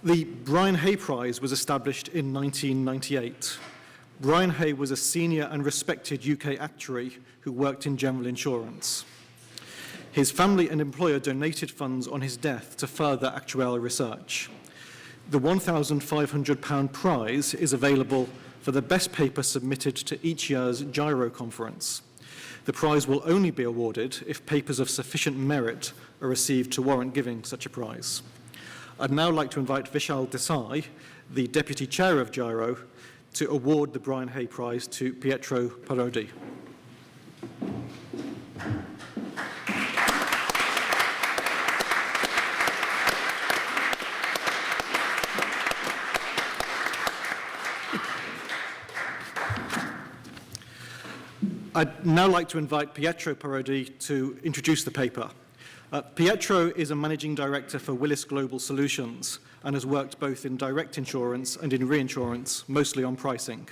The Brian Hay Prize was established in 1998. Brian Hay was a senior and respected UK actuary who worked in general insurance. His family and employer donated funds on his death to further actuarial research. The £1,500 prize is available for the best paper submitted to each year's Gyro conference. The prize will only be awarded if papers of sufficient merit are received to warrant giving such a prize. I'd now like to invite Vishal Desai, the Deputy Chair of Gyro, to award the Brian Hay Prize to Pietro Parodi. I'd now like to invite Pietro Parodi to introduce the paper. Pietro is a managing director for Willis Global Solutions and has worked both in direct insurance and in reinsurance, mostly on pricing.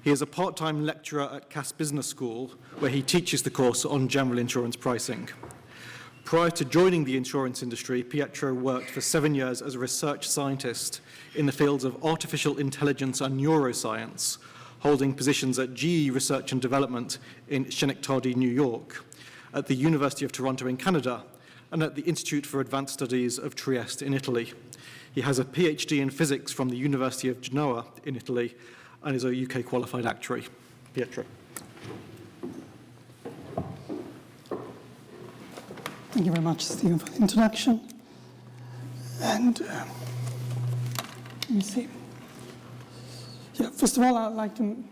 He is a part-time lecturer at Cass Business School, where he teaches the course on general insurance pricing. Prior to joining the insurance industry, Pietro worked for 7 years as a research scientist in the fields of artificial intelligence and neuroscience, holding positions at GE Research and Development in Schenectady, New York, at the University of Toronto in Canada, and at the Institute for Advanced Studies of Trieste in Italy. He has a PhD in physics from the University of Genoa in Italy and is a UK qualified actuary. Pietro. Thank you very much, Stephen, for the introduction. And let me see. Yeah, first of all, I'd like to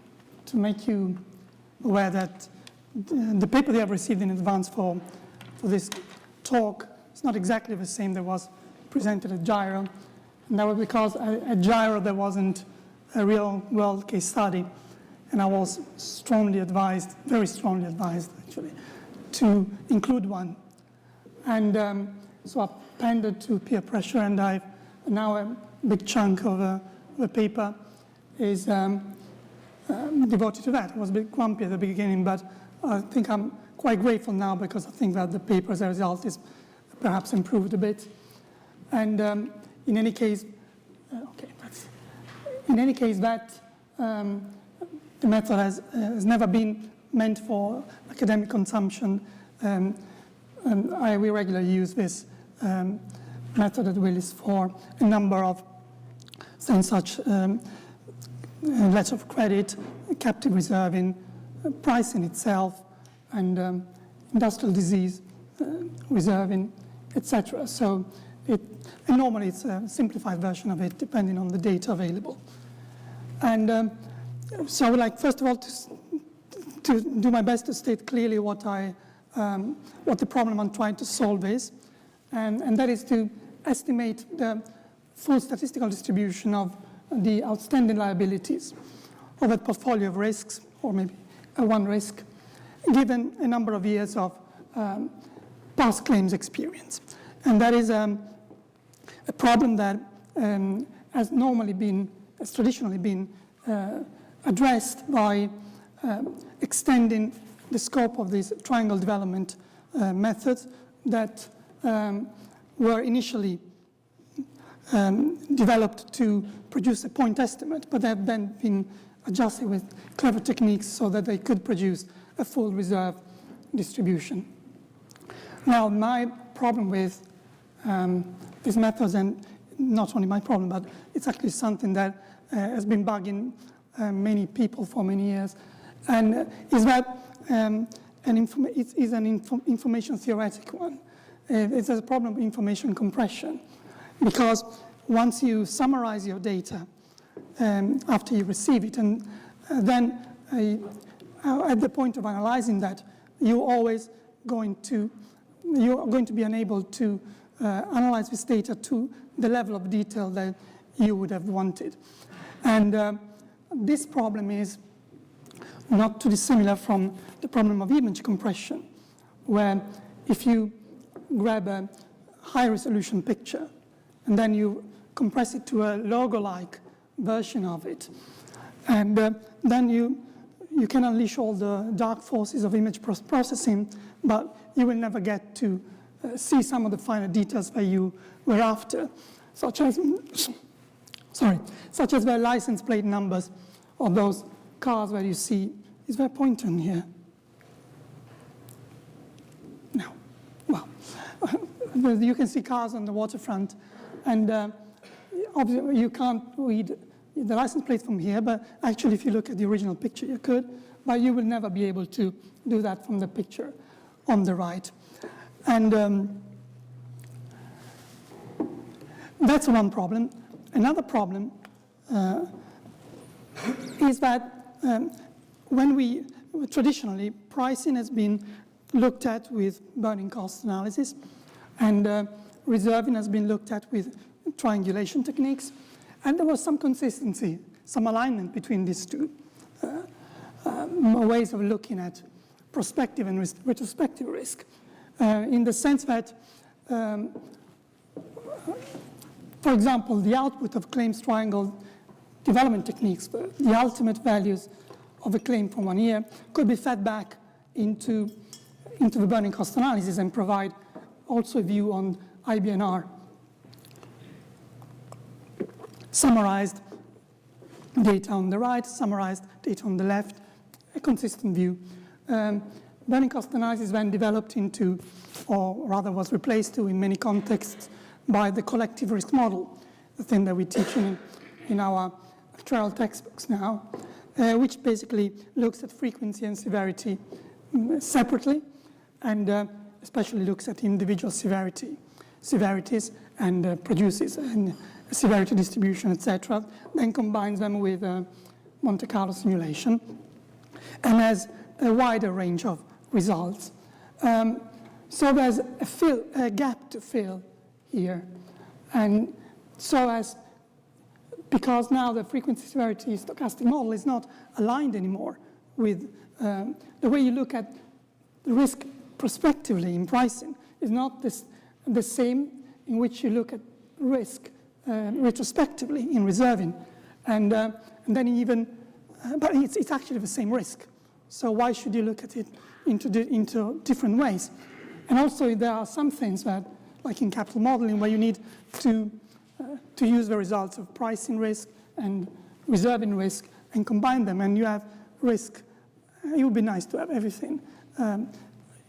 make you aware that the paper they have received in advance for this talk is not exactly the same that was presented at Gyro. And that was because at Gyro there wasn't a real world case study. And I was strongly advised, very strongly advised actually, to include one. And so I appended to peer pressure, and now a big chunk of the paper is devoted to that. I was a bit grumpy at the beginning, but I think I'm quite grateful now because I think that the paper as a result is perhaps improved a bit. And in any case, that the method has never been meant for academic consumption. And we regularly use this method at Willis for a number of things such letter of credit, captive reserving, pricing itself, and industrial disease reserving, etc. So normally it's a simplified version of it, depending on the data available. And so I would like, first of all, to do my best to state clearly what the problem I'm trying to solve is, and that is to estimate the full statistical distribution of the outstanding liabilities of a portfolio of risks, or maybe one risk, given a number of years of past claims experience. And that is a problem that has traditionally been addressed by extending the scope of these triangle development methods that were initially developed to produce a point estimate, but have then been adjusted with clever techniques so that they could produce a full reserve distribution. Now, my problem with these methods, and not only my problem, but it's actually something that has been bugging many people for many years, and is that it is an information theoretic one. It's a problem of information compression, because once you summarize your data after you receive it, and then at the point of analyzing that, you're going to be unable to analyze this data to the level of detail that you would have wanted. And this problem is not too dissimilar from the problem of image compression, where if you grab a high-resolution picture and then you compress it to a logo-like version of it, and then you can unleash all the dark forces of image processing, but you will never get to see some of the finer details that you were after. such as the license plate numbers of those cars where you see, is there a pointer in here? No. Well, you can see cars on the waterfront, and obviously you can't read the license plate from here, but actually if you look at the original picture you could, but you will never be able to do that from the picture on the right. And that's one problem. Another problem is that traditionally, pricing has been looked at with burning cost analysis, and reserving has been looked at with triangulation techniques. And there was some consistency, some alignment between these two ways of looking at prospective and retrospective risk, in the sense that, for example, the output of claims triangle development techniques, the ultimate values of a claim for 1 year, could be fed back into the burning cost analysis and provide also a view on IBNR. Summarized data on the right, summarized data on the left, a consistent view. Burning cost analysis then developed into, or rather was replaced to in many contexts, by the collective risk model, the thing that we teach in our actuarial textbooks now, which basically looks at frequency and severity separately, and especially looks at individual severities and produces and severity distribution, etc., then combines them with Monte Carlo simulation, and has a wider range of results. So there's a gap to fill here, and because now the frequency severity stochastic model is not aligned anymore with the way you look at the risk prospectively in pricing is not the same in which you look at risk retrospectively in reserving, and then even, but it's actually the same risk. So why should you look at it into different ways? And also there are some things that, like in capital modeling, where you need to use the results of pricing risk and reserving risk and combine them, and you have risk. It would be nice to have everything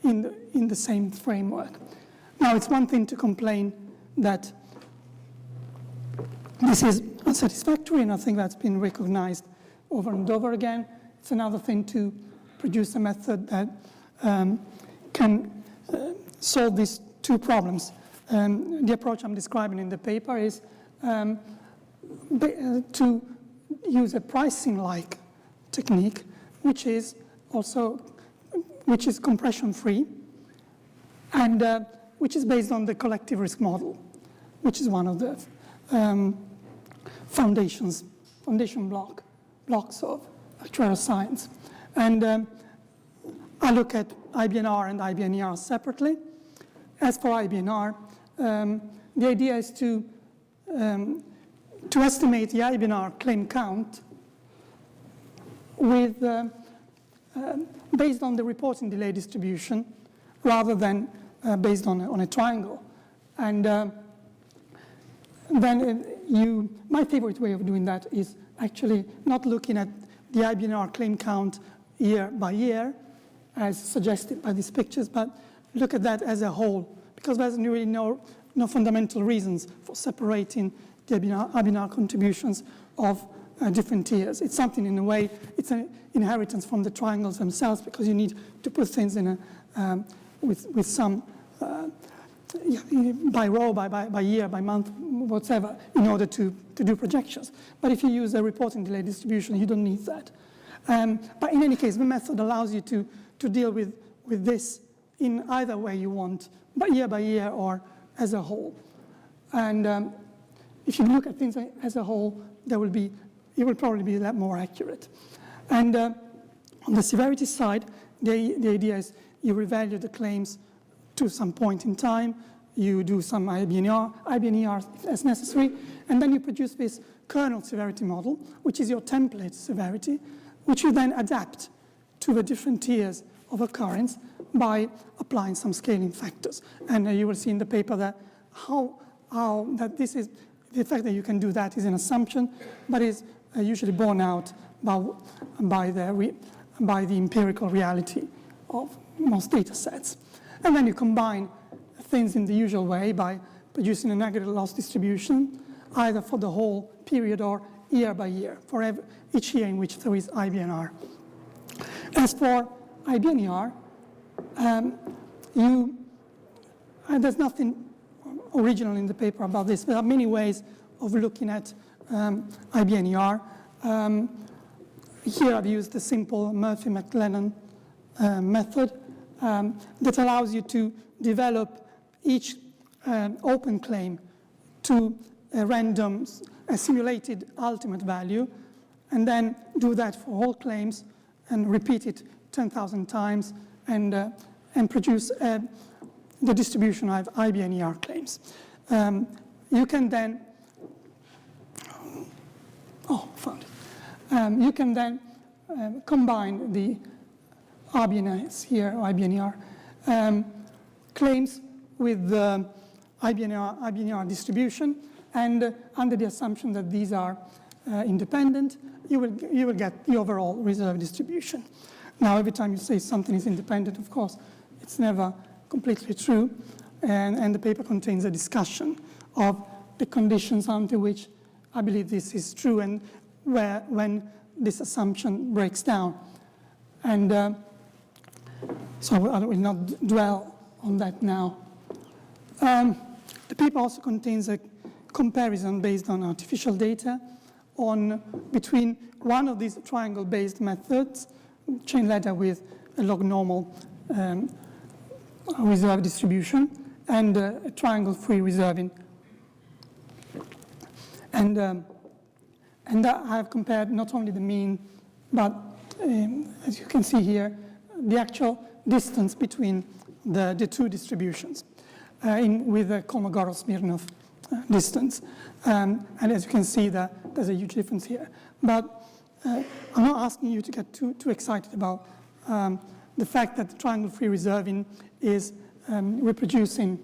in the same framework. Now, it's one thing to complain that this is unsatisfactory, and I think that's been recognized over and over again. It's another thing to produce a method that can solve these two problems. The approach I'm describing in the paper is to use a pricing-like technique, which is compression-free, and which is based on the collective risk model, which is one of the foundation blocks of actuarial science. And I look at IBNR and IBNER separately. As for IBNR, the idea is to estimate the IBNR claim count with based on the reporting delay distribution rather than based on a triangle. And then my favorite way of doing that is actually not looking at the IBNR claim count year by year, as suggested by these pictures, but look at that as a whole, because there's really no fundamental reasons for separating the IBNR contributions of different tiers. It's something, in a way, it's an inheritance from the triangles themselves, because you need to put things in with some by row, by year, by month, whatever, in order to do projections. But if you use a reporting delay distribution, you don't need that. But in any case, the method allows you to deal with this in either way you want, but year by year or as a whole. And if you look at things as a whole, it will probably be a lot more accurate. And on the severity side, the idea is you revalue the claims to some point in time, you do some IBNER as necessary, and then you produce this kernel severity model, which is your template severity, which you then adapt to the different tiers of occurrence by applying some scaling factors. And you will see in the paper that how that this is the fact that you can do that is an assumption, but is usually borne out by the empirical reality of most data sets. And then you combine things in the usual way by producing an aggregate loss distribution, either for the whole period or year by year, for each year in which there is IBNR. As for IBNR, there's nothing original in the paper about this. There are many ways of looking at IBNR. Here I've used the simple Murphy-McLennan method that allows you to develop each open claim to a simulated ultimate value, and then do that for all claims and repeat it 10,000 times and produce the distribution of IBNR claims. You can then, found it. You can then combine the RBNS here, or IBNR, claims with the IBNR distribution, and under the assumption that these are independent, you will get the overall reserve distribution. Now, every time you say something is independent, of course, it's never completely true, and the paper contains a discussion of the conditions under which I believe this is true and when this assumption breaks down. And so I will not dwell on that now. The paper also contains a comparison based on artificial data between one of these triangle-based methods, chain ladder with a log normal reserve distribution, and a triangle-free reserving. And I have compared not only the mean, but as you can see here, the actual distance between the two distributions with the Kolmogorov-Smirnov distance. And as you can see, there's a huge difference here. But I'm not asking you to get too excited about the fact that the triangle-free reserving is reproducing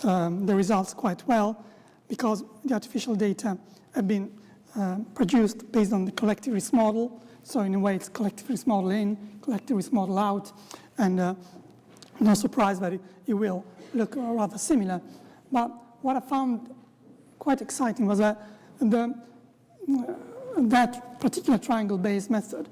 the results quite well, because the artificial data have been produced based on the collective risk model. So in a way, it's collective risk model in, collective risk model out, and no surprise that it will look rather similar. But what I found quite exciting was that that particular triangle-based method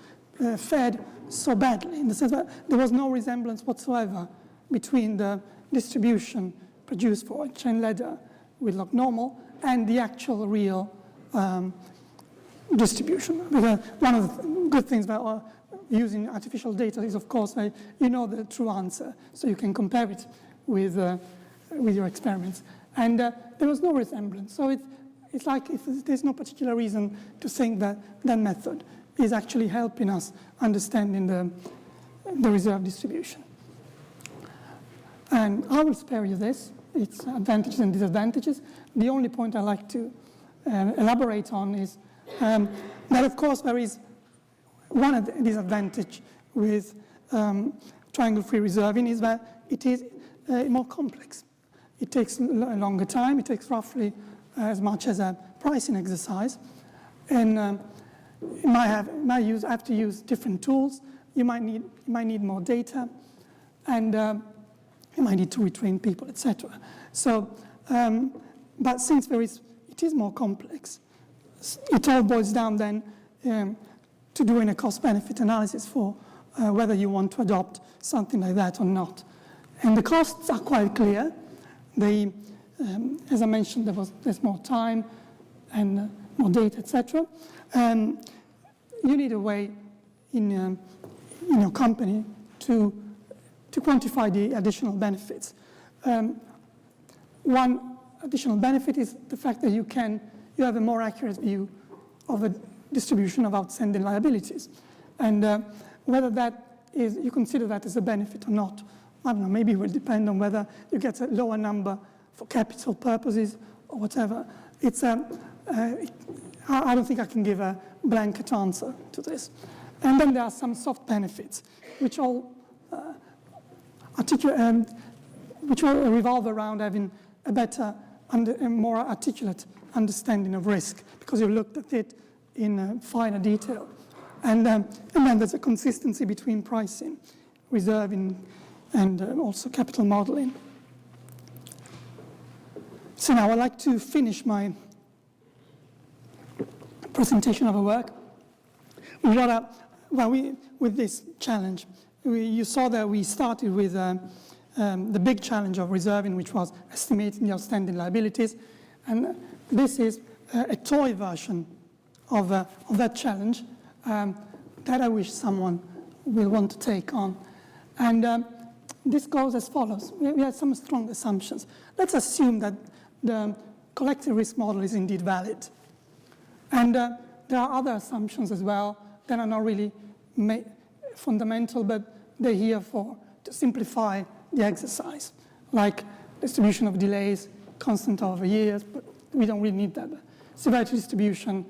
fared so badly, in the sense that there was no resemblance whatsoever between the distribution produced for a chain ladder with log normal and the actual real distribution. Because one of the good things about using artificial data is, of course, you know the true answer, so you can compare it with your experiments. And there was no resemblance. So it's like if there's no particular reason to think that that method is actually helping us understanding the reserve distribution. And I will spare you this. Its advantages and disadvantages. The only point I like to elaborate on is that, of course, there is one disadvantage with triangle-free reserving is that it is more complex. It takes a longer time. It takes roughly as much as a pricing exercise. And you might have to use different tools. You might need more data. And you might need to retrain people, etc. So, but since it is more complex, it all boils down then to doing a cost-benefit analysis for whether you want to adopt something like that or not. And the costs are quite clear. As I mentioned, there's more time and more data, etc. You need a way in your company to quantify the additional benefits. One additional benefit is the fact that you have a more accurate view of a distribution of outstanding liabilities. And whether you consider that as a benefit or not, I don't know, maybe it will depend on whether you get a lower number for capital purposes or whatever. I don't think I can give a blanket answer to this. And then there are some soft benefits, which all revolve around having a better a more articulate understanding of risk, because you've looked at it in finer detail. And then there's a consistency between pricing, reserving, and also capital modeling. So now I'd like to finish my presentation of our work. We brought up, with this challenge. You saw that we started with the big challenge of reserving, which was estimating the outstanding liabilities. And this is a toy version of that challenge that I wish someone will want to take on. And this goes as follows. We have some strong assumptions. Let's assume that the collective risk model is indeed valid. And there are other assumptions as well that are not really fundamental, but they're here to simplify the exercise, like distribution of delays, constant over years, but we don't really need that. Severity distribution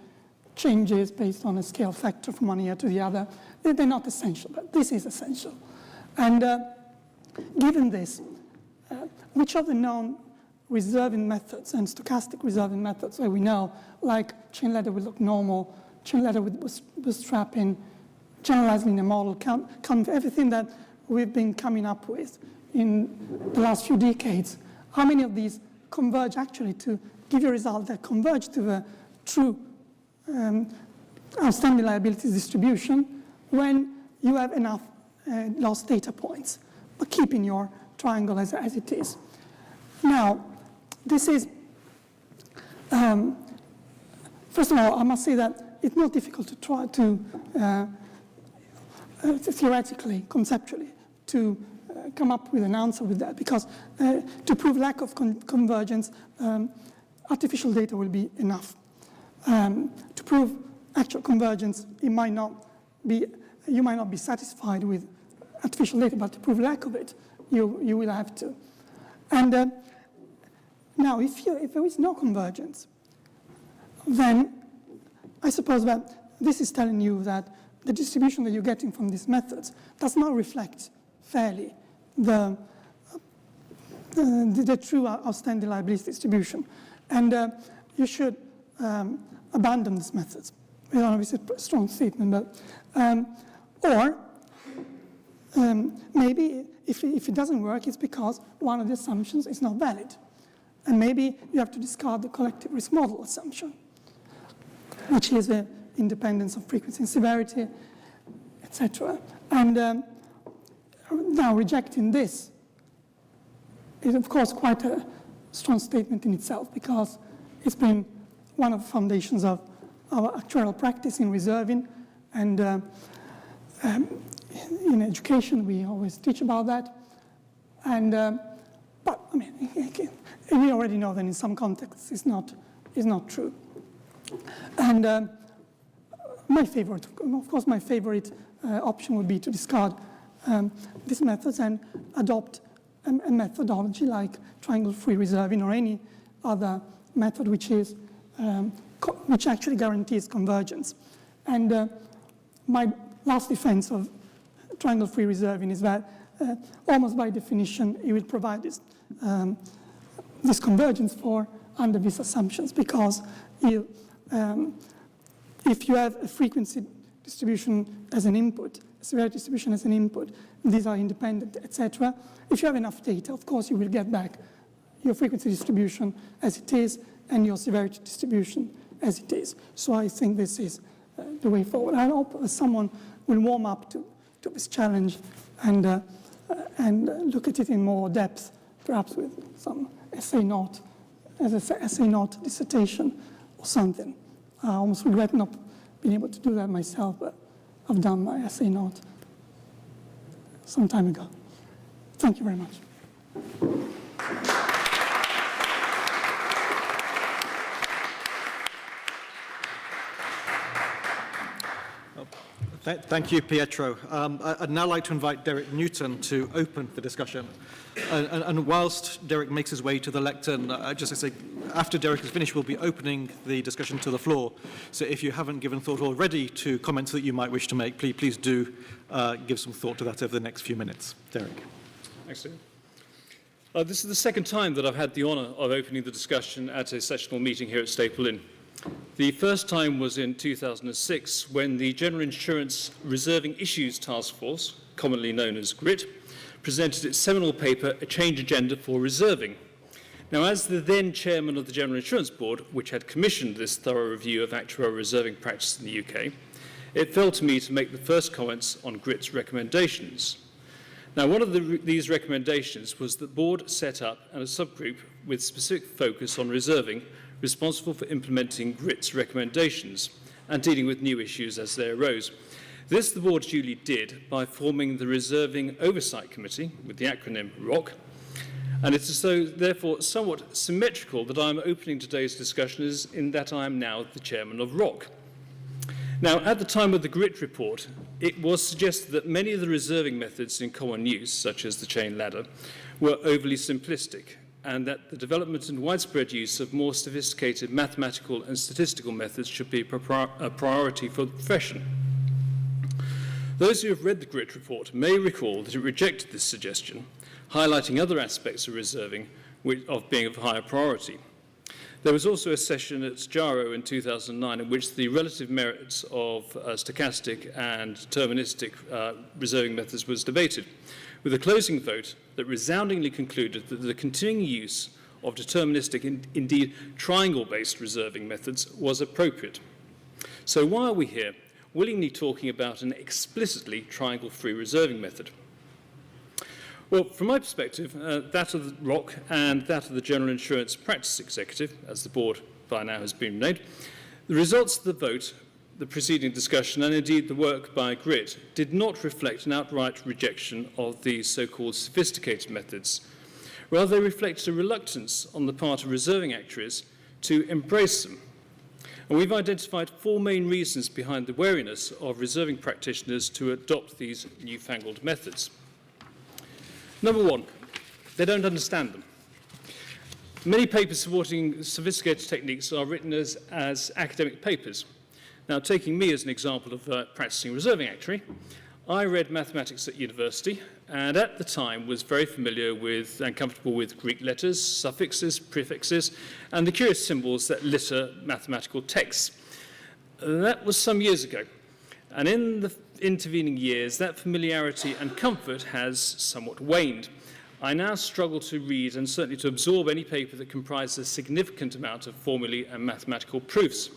changes based on a scale factor from one year to the other. They're not essential, but this is essential. And given this, which of the known reserving methods and stochastic reserving methods that we know, like chain ladder with look normal, chain ladder with bootstrapping, generalized linear model, everything that we've been coming up with in the last few decades, how many of these converge actually to give you a result that converge to the true outstanding liabilities distribution when you have enough lost data points, but keeping your triangle as it is. Now, this is, first of all, I must say that it's not difficult to try to, theoretically, conceptually, to come up with an answer with that, because to prove lack of convergence, artificial data will be enough. To prove actual convergence, you might not be satisfied with artificial data, but to prove lack of it, you will have to. And now, if there is no convergence, then I suppose that this is telling you that the distribution that you're getting from these methods does not reflect fairly the true outstanding liability distribution. And you should abandon these methods. We don't know if it's a strong statement, but, or maybe if it doesn't work, it's because one of the assumptions is not valid. And maybe you have to discard the collective risk model assumption, which is the independence of frequency and severity, etc. And now rejecting this is, of course, quite a strong statement in itself, because it's been one of the foundations of our actuarial practice in reserving. And in education, we always teach about that. And but I mean, we already know that in some contexts it's not true. And my favorite option would be to discard these methods and adopt a methodology like triangle-free reserving or any other method which actually guarantees convergence. And my last defense of triangle-free reserving is that almost by definition it will provide this convergence under these assumptions, because if you have a frequency distribution as an input, a severity distribution as an input, these are independent, etc. If you have enough data, of course, you will get back your frequency distribution as it is and your severity distribution as it is. So I think this is the way forward. I hope someone will warm up to this challenge and look at it in more depth, perhaps with some essay note, as an essay note dissertation or something. I almost regret not being able to do that myself, but I've done my essay note some time ago. Thank you very much. Thank you, Pietro. I'd now like to invite Derek Newton to open the discussion. And whilst Derek makes his way to the lectern, just to say, after Derek is finished, we'll be opening the discussion to the floor. So if you haven't given thought already to comments that you might wish to make, please do give some thought to that over the next few minutes. Derek. Thanks, Steve. This is the second time that I've had the honour of opening the discussion at a sessional meeting here at Staple Inn. The first time was in 2006 when the General Insurance Reserving Issues Task Force, commonly known as GRIT, presented its seminal paper, A Change Agenda for Reserving. Now, as the then chairman of the General Insurance Board, which had commissioned this thorough review of actuarial reserving practice in the UK, it fell to me to make the first comments on GRIT's recommendations. Now, one of these recommendations was that the board set up a subgroup with specific focus on reserving, responsible for implementing GRIT's recommendations and dealing with new issues as they arose. This the board duly did by forming the Reserving Oversight Committee, with the acronym ROC, and it is so, therefore, somewhat symmetrical that I am opening today's discussion in that I am now the chairman of ROC. Now, at the time of the GRIT report, it was suggested that many of the reserving methods in common use, such as the chain ladder, were overly simplistic, and that the development and widespread use of more sophisticated mathematical and statistical methods should be a priority for the profession. Those who have read the GRIT report may recall that it rejected this suggestion, highlighting other aspects of reserving of being of higher priority. There was also a session at JARO in 2009 in which the relative merits of stochastic and deterministic reserving methods was debated, with a closing vote that resoundingly concluded that the continuing use of deterministic, indeed triangle-based reserving methods was appropriate. So why are we here, willingly talking about an explicitly triangle-free reserving method? Well, from my perspective, that of the ROC and that of the General Insurance Practice Executive, as the board by now has been named, the results of the vote, the preceding discussion, and indeed the work by GRIT did not reflect an outright rejection of these so-called sophisticated methods. Rather, they reflected a reluctance on the part of reserving actuaries to embrace them. And we've identified four main reasons behind the wariness of reserving practitioners to adopt these newfangled methods. Number one, they don't understand them. Many papers supporting sophisticated techniques are written as academic papers. Now, taking me as an example of practicing reserving actuary, I read mathematics at university and at the time was very familiar with and comfortable with Greek letters, suffixes, prefixes, and the curious symbols that litter mathematical texts. That was some years ago. And in the intervening years, that familiarity and comfort has somewhat waned. I now struggle to read and certainly to absorb any paper that comprises a significant amount of formulae and mathematical proofs.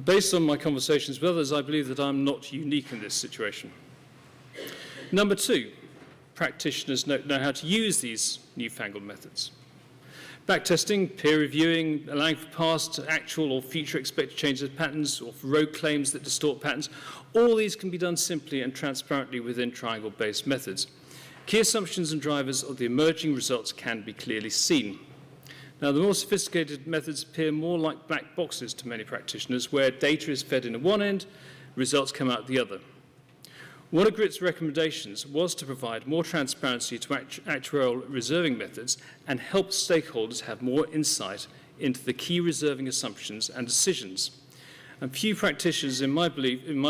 Based on my conversations with others, I believe that I'm not unique in this situation. Number two, practitioners know how to use these newfangled methods. Backtesting, peer reviewing, allowing for past, actual or future expected changes of patterns or for rogue claims that distort patterns, all these can be done simply and transparently within triangle-based methods. Key assumptions and drivers of the emerging results can be clearly seen. Now, the more sophisticated methods appear more like black boxes to many practitioners, where data is fed in at one end, results come out the other. One of GRIT's recommendations was to provide more transparency to actuarial reserving methods and help stakeholders have more insight into the key reserving assumptions and decisions. And few practitioners, in my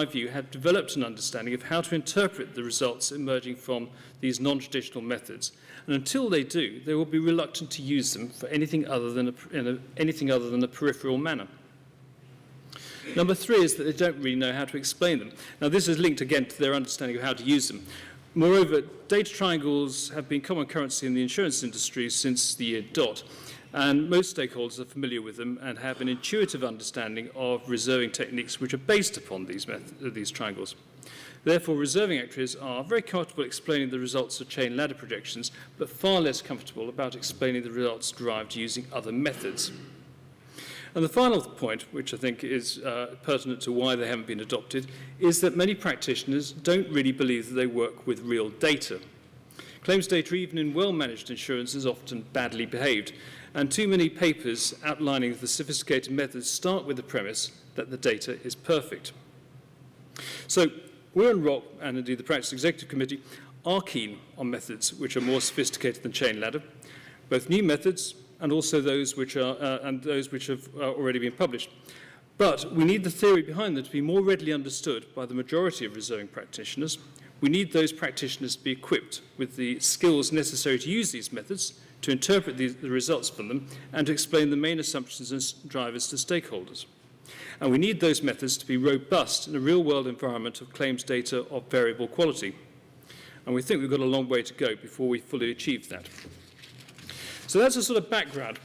view, have developed an understanding of how to interpret the results emerging from these non-traditional methods. And until they do, they will be reluctant to use them for anything other than a peripheral manner. Number three is that they don't really know how to explain them. Now, this is linked again to their understanding of how to use them. Moreover, data triangles have been common currency in the insurance industry since the year dot, and most stakeholders are familiar with them and have an intuitive understanding of reserving techniques which are based upon these triangles. Therefore, reserving actuaries are very comfortable explaining the results of chain ladder projections, but far less comfortable about explaining the results derived using other methods. And the final point, which I think is pertinent to why they haven't been adopted, is that many practitioners don't really believe that they work with real data. Claims data, even in well-managed insurance, is often badly behaved, and too many papers outlining the sophisticated methods start with the premise that the data is perfect. So we in ROC, and indeed the Practice Executive Committee, are keen on methods which are more sophisticated than chain ladder, both new methods and also those which have already been published. But we need the theory behind them to be more readily understood by the majority of reserving practitioners. We need those practitioners to be equipped with the skills necessary to use these methods, to interpret the results from them, and to explain the main assumptions and drivers to stakeholders. And we need those methods to be robust in a real-world environment of claims data of variable quality. And we think we've got a long way to go before we fully achieve that. So that's a sort of background.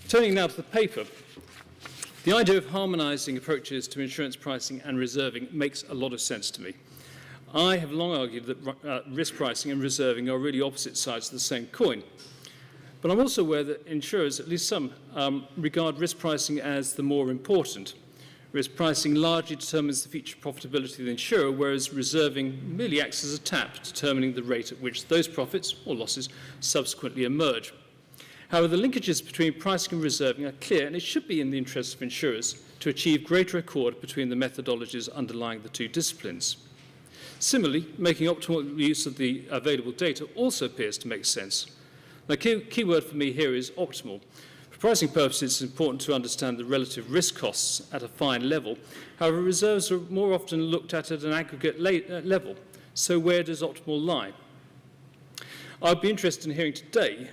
Turning now to the paper. The idea of harmonizing approaches to insurance pricing and reserving makes a lot of sense to me. I have long argued that risk pricing and reserving are really opposite sides of the same coin. But I'm also aware that insurers, at least some, regard risk pricing as the more important. Risk pricing largely determines the future profitability of the insurer, whereas reserving merely acts as a tap, determining the rate at which those profits or losses subsequently emerge. However, the linkages between pricing and reserving are clear, and it should be in the interest of insurers to achieve greater accord between the methodologies underlying the two disciplines. Similarly, making optimal use of the available data also appears to make sense. The key word for me here is optimal. For pricing purposes, it's important to understand the relative risk costs at a fine level. However, reserves are more often looked at an aggregate level. So where does optimal lie? I'd be interested in hearing today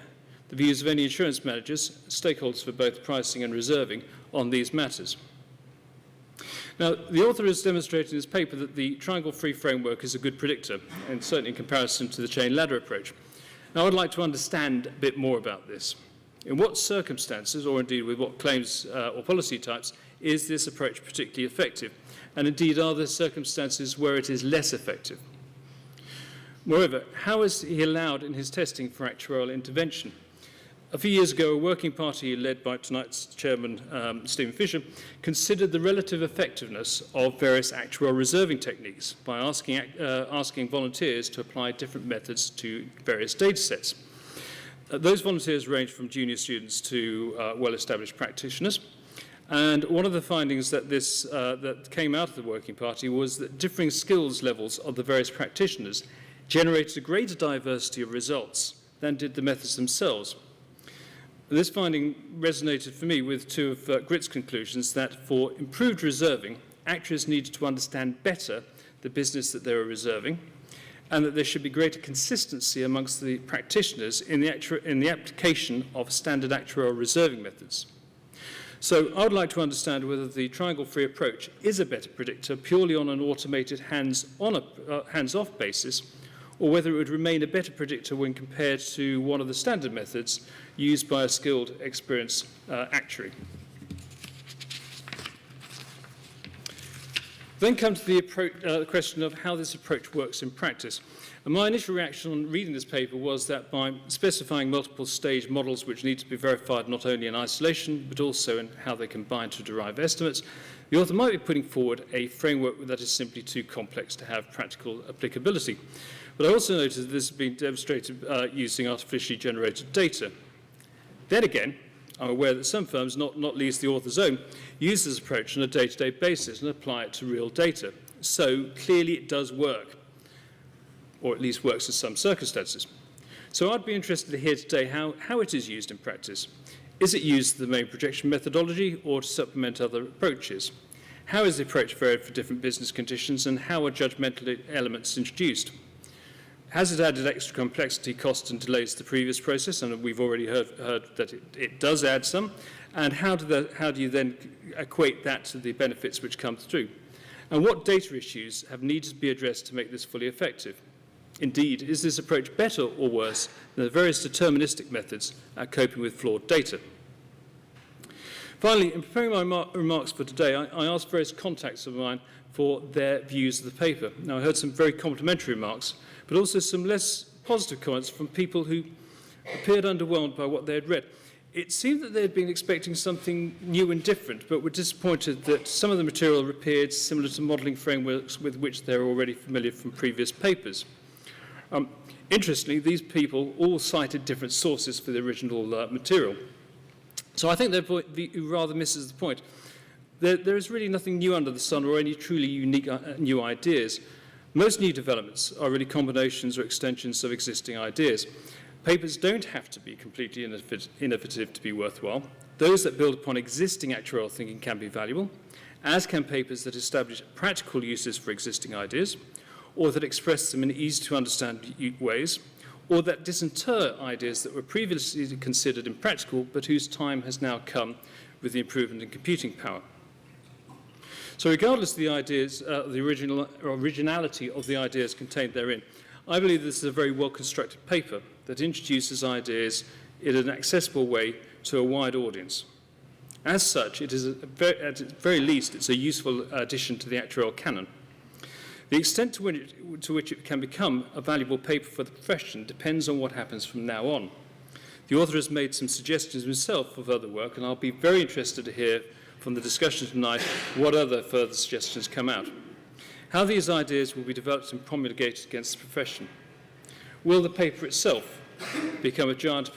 the views of any insurance managers, stakeholders for both pricing and reserving, on these matters. Now, the author has demonstrated in his paper that the triangle-free framework is a good predictor, and certainly in comparison to the chain ladder approach. Now, I'd like to understand a bit more about this. In what circumstances, or indeed with what claims or policy types, is this approach particularly effective? And indeed, are there circumstances where it is less effective? Moreover, how is he allowed in his testing for actuarial intervention? A few years ago, a working party led by tonight's chairman, Stephen Fisher, considered the relative effectiveness of various actuarial reserving techniques by asking volunteers to apply different methods to various data sets. Those volunteers ranged from junior students to well-established practitioners. And one of the findings that came out of the working party was that differing skills levels of the various practitioners generated a greater diversity of results than did the methods themselves. This finding resonated for me with two of Grit's conclusions that for improved reserving, actuaries needed to understand better the business that they were reserving, and that there should be greater consistency amongst the practitioners in the application of standard actuarial reserving methods. So I would like to understand whether the triangle-free approach is a better predictor purely on an automated hands-off basis, or whether it would remain a better predictor when compared to one of the standard methods used by a skilled, experienced actuary. Then comes the question of how this approach works in practice. And my initial reaction on reading this paper was that by specifying multiple stage models which need to be verified not only in isolation, but also in how they combine to derive estimates, the author might be putting forward a framework that is simply too complex to have practical applicability. But I also noticed that this has been demonstrated using artificially generated data. Then again, I'm aware that some firms, not least the author's own, use this approach on a day-to-day basis and apply it to real data. So clearly it does work, or at least works in some circumstances. So I'd be interested to hear today how it is used in practice. Is it used as the main projection methodology or to supplement other approaches? How is the approach varied for different business conditions, and how are judgmental elements introduced? Has it added extra complexity, cost and delays to the previous process? And we've already heard that it does add some. And how do you then equate that to the benefits which come through? And what data issues have needed to be addressed to make this fully effective? Indeed, is this approach better or worse than the various deterministic methods at coping with flawed data? Finally, in preparing my remarks for today, I asked various contacts of mine for their views of the paper. Now, I heard some very complimentary remarks, but also some less positive comments from people who appeared underwhelmed by what they had read. It seemed that they had been expecting something new and different, but were disappointed that some of the material appeared similar to modelling frameworks with which they were already familiar from previous papers. Interestingly, these people all cited different sources for the original material. So I think their point rather misses the point. There is really nothing new under the sun or any truly unique new ideas. Most new developments are really combinations or extensions of existing ideas. Papers don't have to be completely innovative to be worthwhile. Those that build upon existing actuarial thinking can be valuable, as can papers that establish practical uses for existing ideas, or that express them in easy-to-understand ways, or that disinter ideas that were previously considered impractical but whose time has now come with the improvement in computing power. So regardless of the ideas, the originality of the ideas contained therein, I believe this is a very well-constructed paper that introduces ideas in an accessible way to a wide audience. As such, it is at its very least, it's a useful addition to the actuarial canon. The extent to which it can become a valuable paper for the profession depends on what happens from now on. The author has made some suggestions himself for further work, and I'll be very interested to hear from the discussion tonight what other further suggestions come out. How these ideas will be developed and promulgated against the profession. Will the paper itself become a giant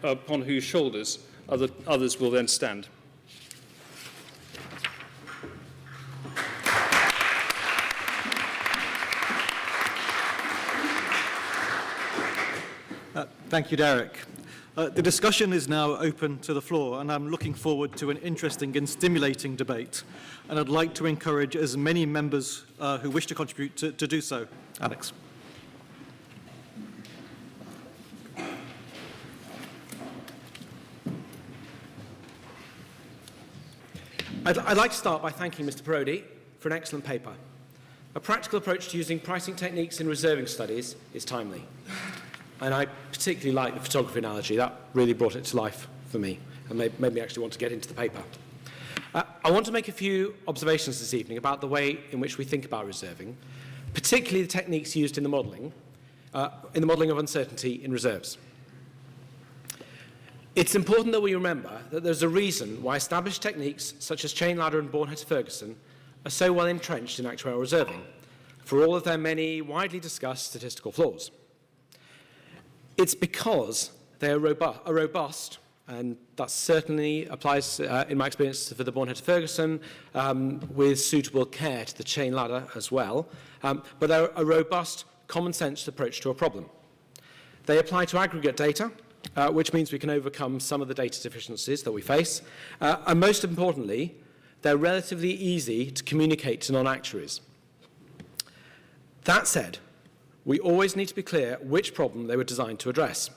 upon whose shoulders others will then stand? Thank you, Derek. The discussion is now open to the floor, and I'm looking forward to an interesting and stimulating debate. And I'd like to encourage as many members who wish to contribute to do so. Alex. I'd like to start by thanking Mr. Parodi for an excellent paper. A practical approach to using pricing techniques in reserving studies is timely. And I particularly like the photography analogy. That really brought it to life for me and made me actually want to get into the paper. I want to make a few observations this evening about the way in which we think about reserving, particularly the techniques used in the modelling of uncertainty in reserves. It's important that we remember that there's a reason why established techniques such as chain ladder and Bornhuetter-Ferguson are so well entrenched in actuarial reserving, for all of their many widely discussed statistical flaws. It's because they are robust, and that certainly applies, in my experience, for the Bornhuetter-Ferguson, with suitable care to the chain ladder as well, but they're a robust, common-sense approach to a problem. They apply to aggregate data, which means we can overcome some of the data deficiencies that we face, and most importantly, they're relatively easy to communicate to non-actuaries. That said, we always need to be clear which problem they were designed to address.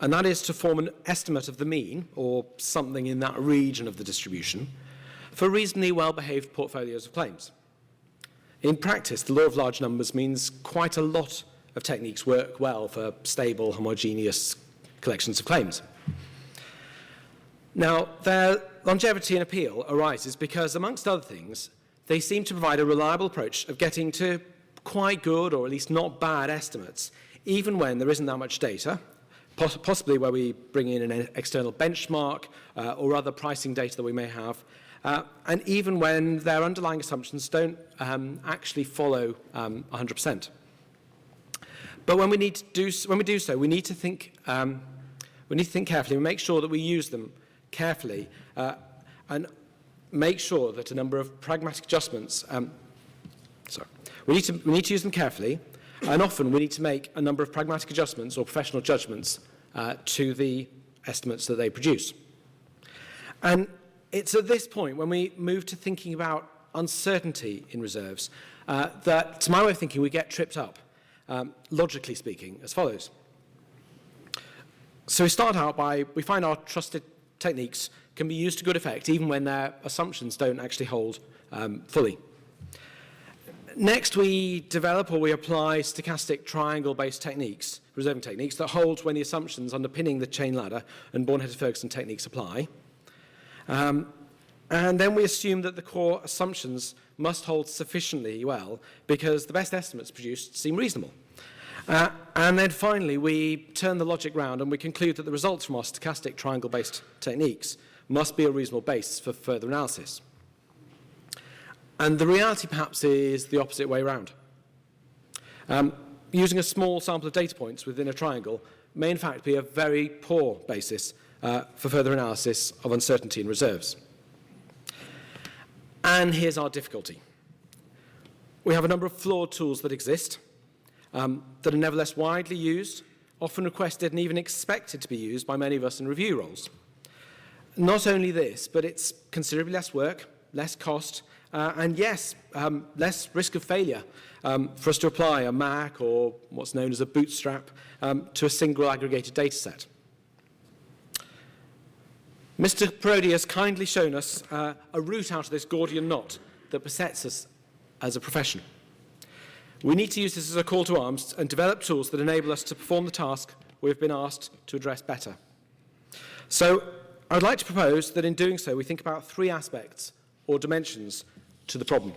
And that is to form an estimate of the mean, or something in that region of the distribution, for reasonably well-behaved portfolios of claims. In practice, the law of large numbers means quite a lot of techniques work well for stable, homogeneous collections of claims. Now, their longevity and appeal arises because, amongst other things, they seem to provide a reliable approach of getting to quite good, or at least not bad, estimates, even when there isn't that much data, possibly where we bring in an external benchmark or other pricing data that we may have, and even when their underlying assumptions don't actually follow 100%. But when we do so, we need to think carefully and make sure that we use them carefully and make sure that a number of pragmatic adjustments. We need to use them carefully, and often we need to make a number of pragmatic adjustments or professional judgments to the estimates that they produce. And it's at this point, when we move to thinking about uncertainty in reserves, that, to my way of thinking, we get tripped up, logically speaking, as follows. So we start out by, we find our trusted techniques can be used to good effect, even when their assumptions don't actually hold fully. Next, we develop or we apply stochastic triangle-based techniques, reserving techniques, that hold when the assumptions underpinning the chain ladder and Bornhuetter-Ferguson techniques apply. And then we assume that the core assumptions must hold sufficiently well because the best estimates produced seem reasonable. And then finally, we turn the logic round and we conclude that the results from our stochastic triangle-based techniques must be a reasonable basis for further analysis. And the reality, perhaps, is the opposite way around. Using a small sample of data points within a triangle may, in fact, be a very poor basis for further analysis of uncertainty in reserves. And here's our difficulty. We have a number of flawed tools that exist that are nevertheless widely used, often requested and even expected to be used by many of us in review roles. Not only this, but it's considerably less work, less cost, and yes, less risk of failure for us to apply a MAC or what's known as a bootstrap to a single aggregated data set. Mr. Parodi has kindly shown us a route out of this Gordian knot that besets us as a profession. We need to use this as a call to arms and develop tools that enable us to perform the task we've been asked to address better. So I would like to propose that in doing so we think about three aspects or dimensions to the problem.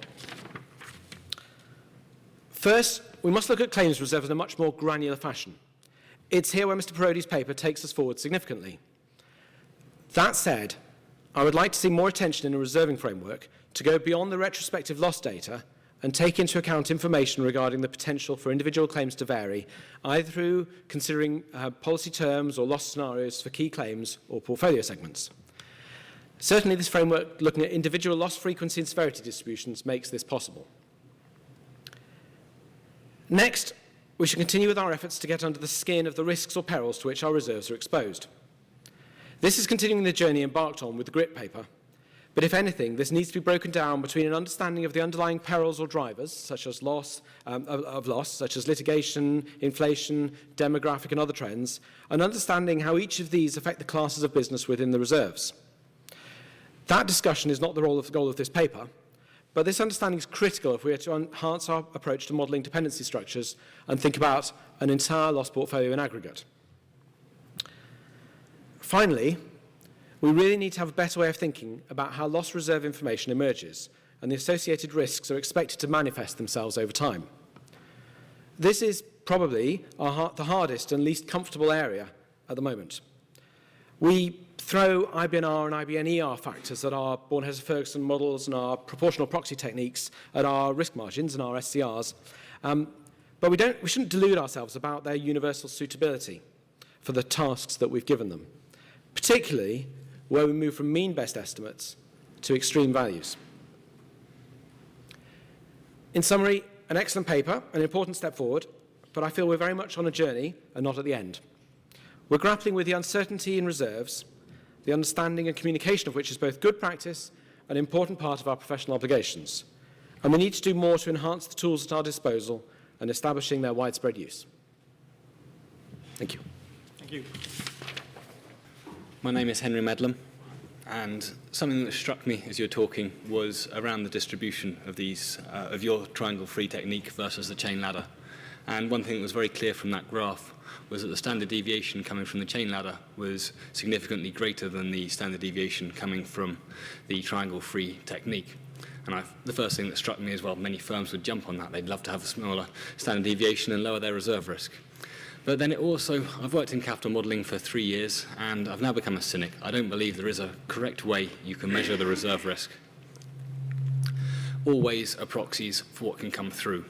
First, we must look at claims reserve in a much more granular fashion. It's here where Mr. Parodi's paper takes us forward significantly. That said, I would like to see more attention in a reserving framework to go beyond the retrospective loss data and take into account information regarding the potential for individual claims to vary, either through considering policy terms or loss scenarios for key claims or portfolio segments. Certainly, this framework looking at individual loss frequency and severity distributions makes this possible. Next, we should continue with our efforts to get under the skin of the risks or perils to which our reserves are exposed. This is continuing the journey embarked on with the GRIP paper, but if anything, this needs to be broken down between an understanding of the underlying perils or drivers, such as loss, such as litigation, inflation, demographic and other trends, and understanding how each of these affect the classes of business within the reserves. That discussion is not the goal of this paper, but this understanding is critical if we are to enhance our approach to modelling dependency structures and think about an entire loss portfolio in aggregate. Finally, we really need to have a better way of thinking about how loss reserve information emerges and the associated risks are expected to manifest themselves over time. This is probably the hardest and least comfortable area at the moment. We throw IBNR and IBNER factors at our Born-Ferguson models and our proportional proxy techniques at our risk margins and our SCRs, but we shouldn't delude ourselves about their universal suitability for the tasks that we've given them, particularly where we move from mean best estimates to extreme values. In summary, an excellent paper, an important step forward, but I feel we're very much on a journey and not at the end. We're grappling with the uncertainty in reserves, the understanding and communication of which is both good practice and an important part of our professional obligations. And we need to do more to enhance the tools at our disposal and establishing their widespread use. Thank you. Thank you. My name is Henry Medlen, and something that struck me as you were talking was around the distribution of these, of your triangle-free technique versus the chain ladder. And one thing that was very clear from that graph was that the standard deviation coming from the chain ladder was significantly greater than the standard deviation coming from the triangle-free technique. And the first thing that struck me is, well, many firms would jump on that. They'd love to have a smaller standard deviation and lower their reserve risk. But then I've worked in capital modelling for 3 years, and I've now become a cynic. I don't believe there is a correct way you can measure the reserve risk. All ways are proxies for what can come through.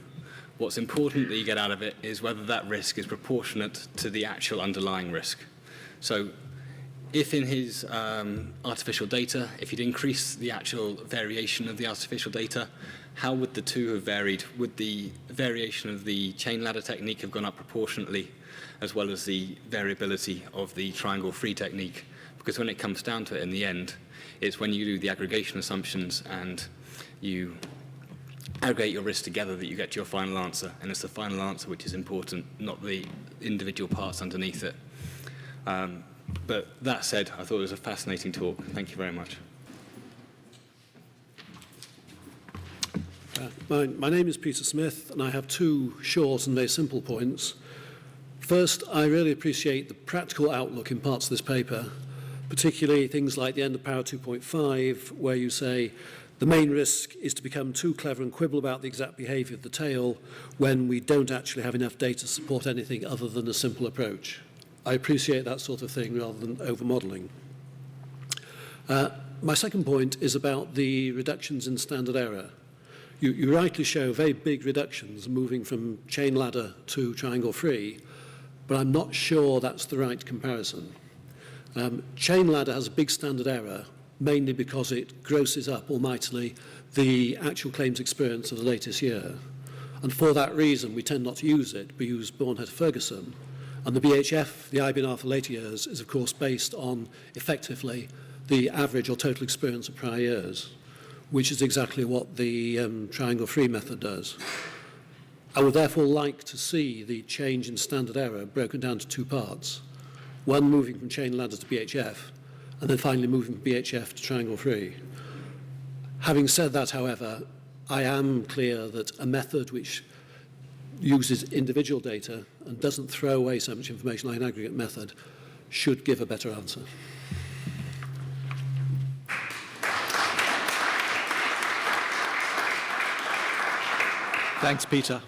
What's important that you get out of it is whether that risk is proportionate to the actual underlying risk. So if in his artificial data, if you'd increase the actual variation of the artificial data, how would the two have varied? Would the variation of the chain ladder technique have gone up proportionately, as well as the variability of the triangle-free technique? Because when it comes down to it in the end, it's when you do the aggregation assumptions and you aggregate your risk together that you get to your final answer. And it's the final answer which is important, not the individual parts underneath it. But that said, I thought it was a fascinating talk. Thank you very much. My name is Peter Smith, and I have two short and very simple points. First, I really appreciate the practical outlook in parts of this paper, particularly things like the end of Power 2.5, where you say the main risk is to become too clever and quibble about the exact behaviour of the tail when we don't actually have enough data to support anything other than a simple approach. I appreciate that sort of thing rather than over-modelling. My second point is about the reductions in standard error. You rightly show very big reductions moving from chain ladder to triangle free, but I'm not sure that's the right comparison. Chain ladder has a big standard error, mainly because it grosses up almightily the actual claims experience of the latest year. And for that reason, we tend not to use it. We use Born-Ferguson. And the BHF, the IBNR for later years, is of course based on, effectively, the average or total experience of prior years. which is exactly what the triangle-free method does. I would therefore like to see the change in standard error broken down to two parts. One moving from chain ladder to BHF, and then finally moving from BHF to triangle-free. Having said that, however, I am clear that a method which uses individual data and doesn't throw away so much information like an aggregate method should give a better answer. Thanks, Peter.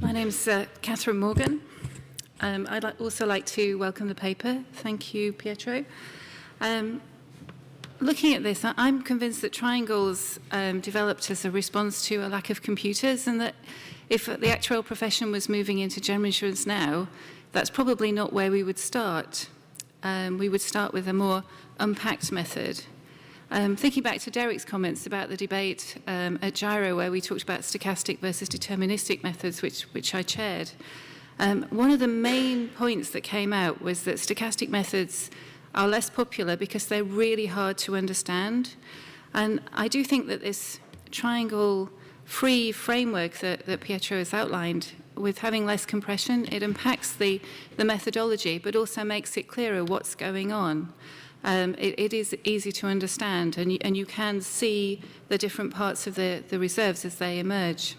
My name's Catherine Morgan. I'd also like to welcome the paper. Thank you, Pietro. Looking at this, I'm convinced that triangles developed as a response to a lack of computers, and that if the actuarial profession was moving into general insurance now, that's probably not where we would start. We would start with a more unpacked method. Thinking back to Derek's comments about the debate at Gyro, where we talked about stochastic versus deterministic methods, which I chaired, one of the main points that came out was that stochastic methods are less popular because they're really hard to understand. And I do think that this triangle-free framework that Pietro has outlined, with having less compression, it impacts the methodology, but also makes it clearer what's going on. It is easy to understand, and you can see the different parts of the reserves as they emerge.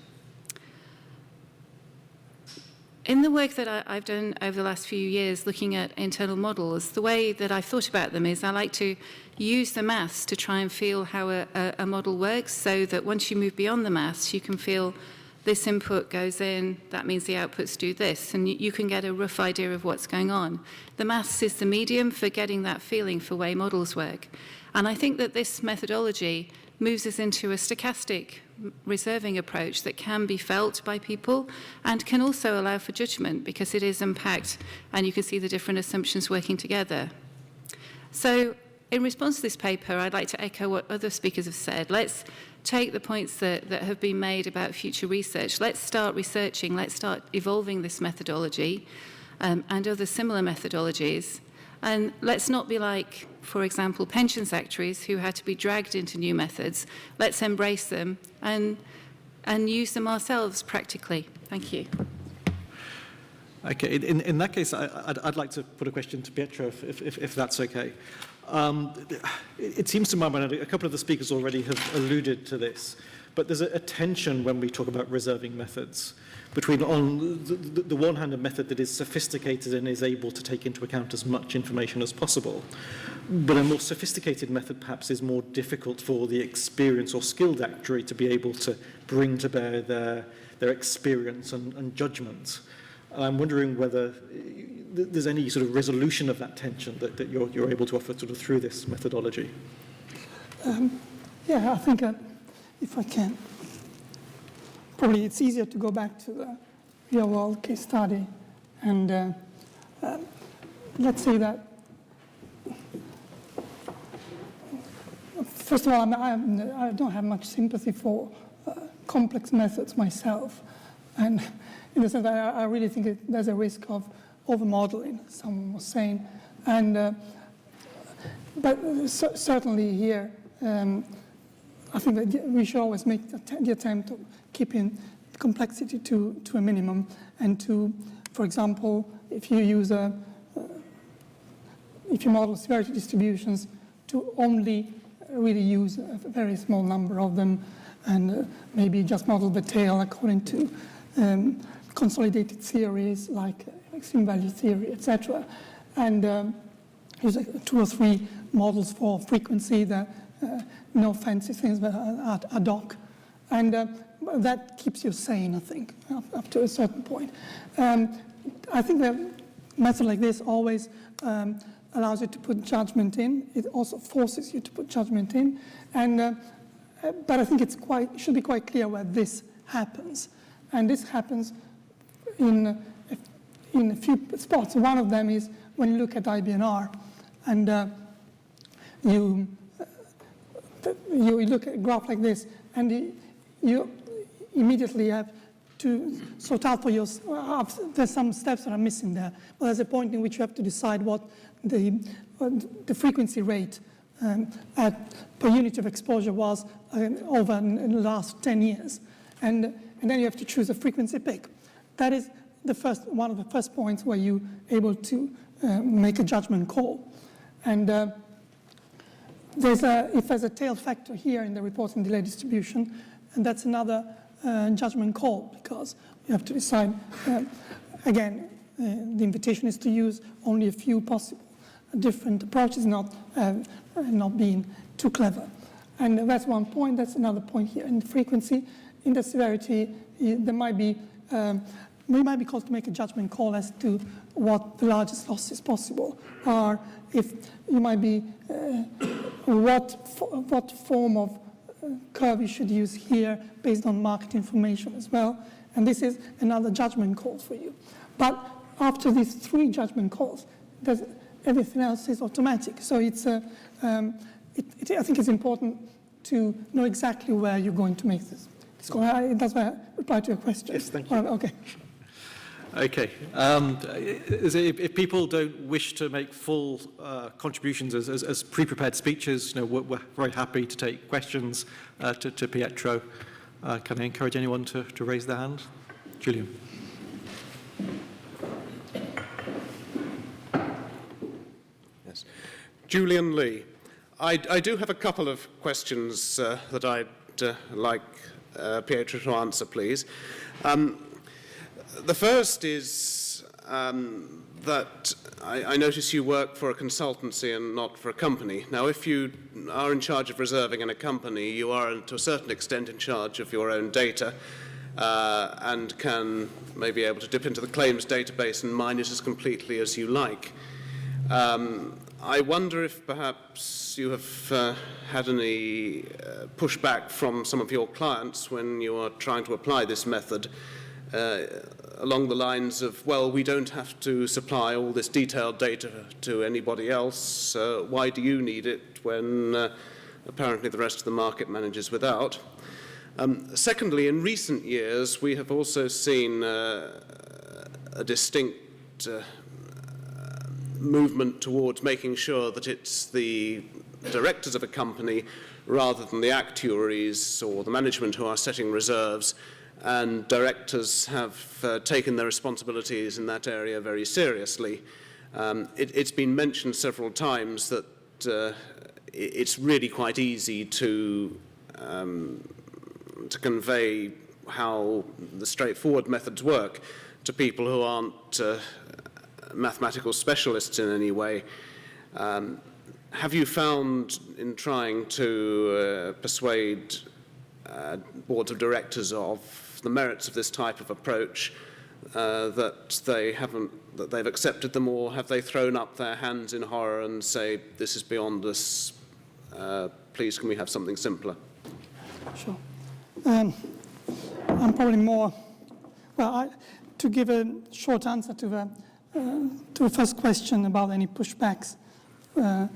In the work that I've done over the last few years looking at internal models, the way that I've thought about them is I like to use the maths to try and feel how a model works, so that once you move beyond the maths, you can feel this input goes in, that means the outputs do this, and you can get a rough idea of what's going on. The maths is the medium for getting that feeling for way models work. And I think that this methodology moves us into a stochastic reserving approach that can be felt by people and can also allow for judgment because it is unpacked and you can see the different assumptions working together. So in response to this paper, I'd like to echo what other speakers have said. Let's take the points that have been made about future research. Let's start researching, let's start evolving this methodology and other similar methodologies. And let's not be like, for example, pensions actuaries who had to be dragged into new methods. Let's embrace them and use them ourselves practically. Thank you. Okay, in that case, I'd like to put a question to Pietro, if that's okay. It seems to my mind, a couple of the speakers already have alluded to this, but there's a tension when we talk about reserving methods between, on the one hand, a method that is sophisticated and is able to take into account as much information as possible, but a more sophisticated method perhaps is more difficult for the experienced or skilled actuary to be able to bring to bear their experience and judgment. And I'm wondering whether there's any sort of resolution of that tension that you're able to offer sort of through this methodology. Yeah, I think if I can, probably it's easier to go back to the real-world case study. And let's say that, first of all, I don't have much sympathy for complex methods myself. And in the sense that I really think there's a risk of over-modeling, someone was saying. And, but certainly here, I think that we should always make the attempt of keeping complexity to a minimum, and to, for example, if you use if you model severity distributions, to only really use a very small number of them, and maybe just model the tail according to consolidated theories like extreme value theory, etc. And use 2 or 3 models for frequency that no fancy things, but are ad hoc. And that keeps you sane, I think, up to a certain point. I think that a method like this always allows you to put judgment in. It also forces you to put judgment in. And but I think it should be quite clear where this happens. And this happens in a few spots. One of them is when you look at IBNR, and you look at a graph like this, and you immediately have to sort out for yourself. There's some steps that are missing there. But there's a point in which you have to decide what the the frequency rate per unit of exposure was over in the last 10 years. And then you have to choose a frequency pick. That is one of the first points where you're able to make a judgment call. And if there's a tail factor here in the reporting delay distribution, and that's another judgment call, because you have to decide, again, the invitation is to use only a few possible different approaches, not being too clever. And that's one point. That's another point here. In the frequency, in the severity, there might be, we might be called to make a judgment call as to what the largest loss is possible, or if you might be, what form of curve you should use here based on market information as well. And this is another judgment call for you. But after these 3 judgment calls, everything else is automatic. So it's I think it's important to know exactly where you're going to make this. That's why I reply to your question. Yes, thank you. Okay. Okay. If people don't wish to make full contributions as pre-prepared speeches, we're very happy to take questions to Pietro. Can I encourage anyone to raise their hand? Julian. Yes. Julian Lee. I do have a couple of questions that I'd like Pietro to answer, please. The first is that I notice you work for a consultancy and not for a company. Now, if you are in charge of reserving in a company, you are, to a certain extent, in charge of your own data and can maybe be able to dip into the claims database and mine it as completely as you like. I wonder if perhaps you have had any pushback from some of your clients when you are trying to apply this method along the lines of, well, we don't have to supply all this detailed data to anybody else. Why do you need it when apparently the rest of the market manages without? Secondly, in recent years, we have also seen a distinct movement towards making sure that it's the directors of a company rather than the actuaries or the management who are setting reserves, and directors have taken their responsibilities in that area very seriously. It's been mentioned several times that it's really quite easy to convey how the straightforward methods work to people who aren't mathematical specialists in any way. Have you found in trying to persuade boards of directors of the merits of this type of approach that they've accepted them, or have they thrown up their hands in horror and say, this is beyond us, please can we have something simpler? Sure. I'm probably more, well, to give a short answer to the first question about any pushbacks, the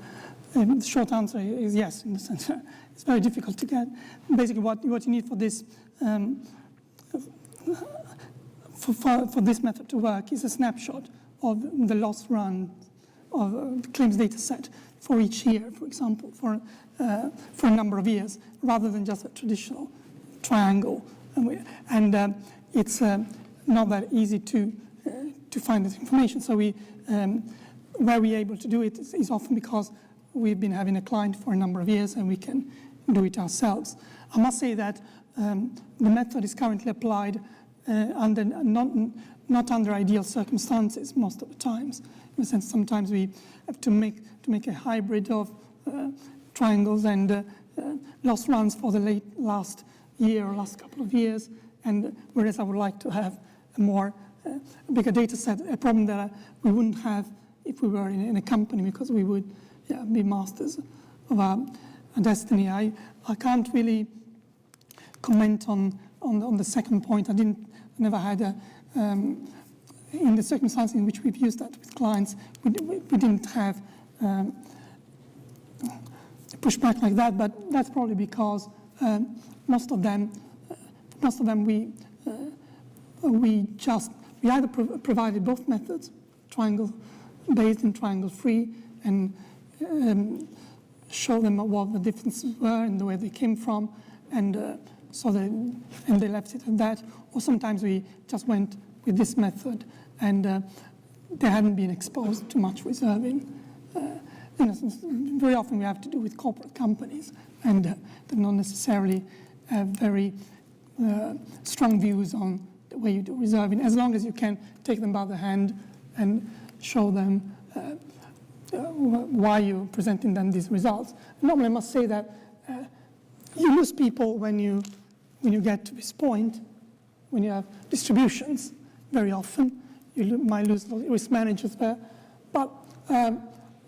short answer is yes, in the sense that it's very difficult to get. Basically, what you need for this for this method to work is a snapshot of the loss run of the claims data set for each year, for example, for a number of years, rather than just a traditional triangle. And it's not that easy to find this information. So where we're able to do it is often because we've been having a client for a number of years and we can do it ourselves. I must say that the method is currently applied under not under ideal circumstances most of the times. In a sense, sometimes we have to make a hybrid of triangles and loss runs for the last year or last couple of years, and whereas I would like to have a bigger data set, a problem that we wouldn't have if we were in a company, because we would be masters of our destiny. I can't really comment on the second point. I never had in the circumstances in which we've used that with clients, we didn't have pushback like that, but that's probably because most of them we either provided both methods, triangle based and triangle free, and show them what the differences were and where they came from, and they left it at that. Or sometimes we just went with this method, and they hadn't been exposed to much reserving. Very often we have to do with corporate companies, and they're not necessarily very strong views on the way you do reserving, as long as you can take them by the hand and show them why you're presenting them these results. Normally, I must say that you lose people when you get to this point, when you have distributions. Very often, you might lose risk managers there. But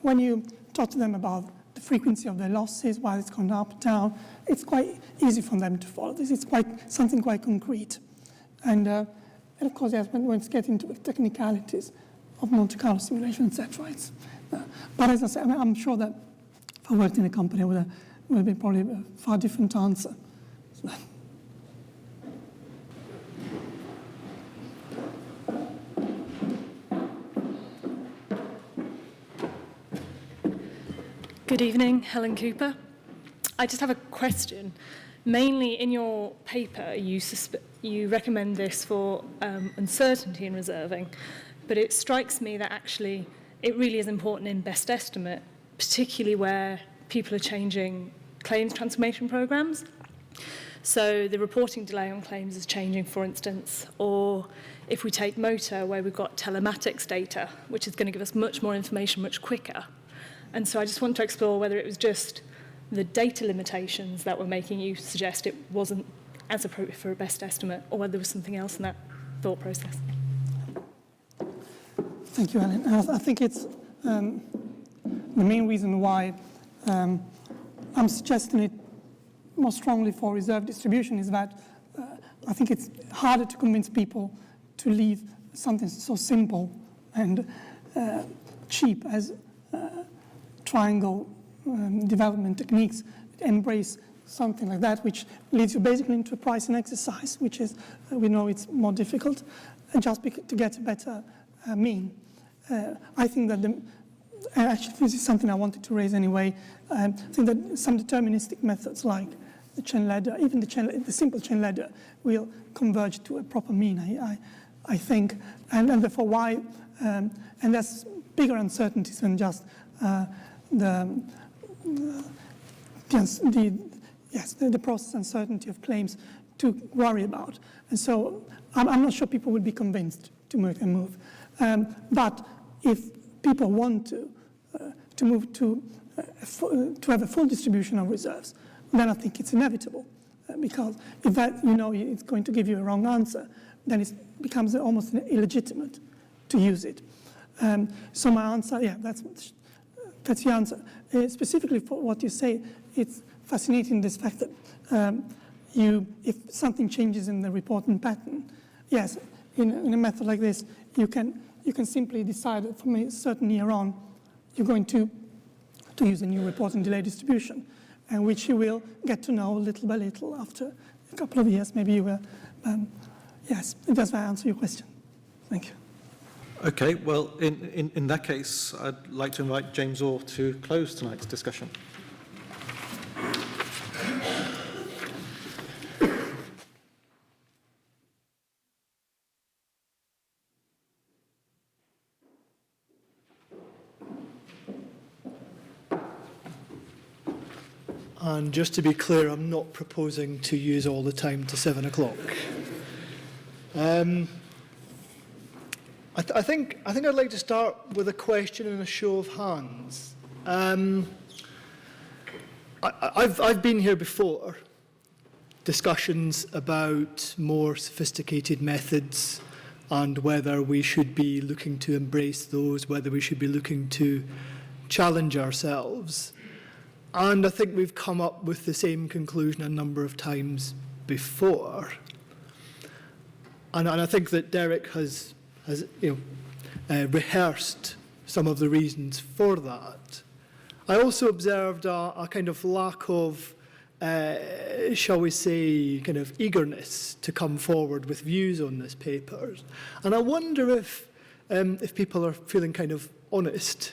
when you talk to them about the frequency of their losses, why it's gone up, down, it's quite easy for them to follow this. It's something quite concrete. And of course, yes, when it's getting into the technicalities of Monte Carlo simulation, etc. But as I say, I'm sure that if I worked in a company, it would be probably a far different answer. Good evening, Helen Cooper. I just have a question. Mainly in your paper, you recommend this for uncertainty in reserving, but it strikes me that actually it really is important in best estimate, particularly where people are changing claims transformation programs. So the reporting delay on claims is changing, for instance, or if we take motor, where we've got telematics data, which is going to give us much more information much quicker. And so I just want to explore whether it was just the data limitations that were making you suggest it wasn't as appropriate for a best estimate, or whether there was something else in that thought process. Thank you, Helen. I think it's the main reason why I'm suggesting it more strongly for reserve distribution is that I think it's harder to convince people to leave something so simple and cheap as triangle development techniques, embrace something like that, which leads you basically into a pricing exercise, which is, we know it's more difficult, and just to get a better mean. I think that actually this is something I wanted to raise anyway. I think that some deterministic methods like the chain ladder, even the simple chain ladder, will converge to a proper mean, I think, and therefore why, and there's bigger uncertainties than just the process uncertainty of claims to worry about. And so I'm not sure people would be convinced to make a move. But if people want to move to have a full distribution of reserves, then I think it's inevitable. Because if that, it's going to give you a wrong answer, then it becomes almost illegitimate to use it. So my answer, that's the answer. Specifically for what you say, it's fascinating, this fact that if something changes in the reporting pattern, yes, in a method like this, you can simply decide that from a certain year on, you're going to use a new reporting delay distribution, and which you will get to know little by little after a couple of years. Maybe you will. Yes, does that answer your question? Thank you. Okay, well, in that case, I'd like to invite James Orr to close tonight's discussion. And just to be clear, I'm not proposing to use all the time to 7 o'clock. I think I'd like to start with a question and a show of hands. I've been here before, discussions about more sophisticated methods and whether we should be looking to embrace those, whether we should be looking to challenge ourselves. And I think we've come up with the same conclusion a number of times before. And I think that Derek has rehearsed some of the reasons for that. I also observed a kind of lack of, shall we say, kind of eagerness to come forward with views on this paper. And I wonder if people are feeling kind of honest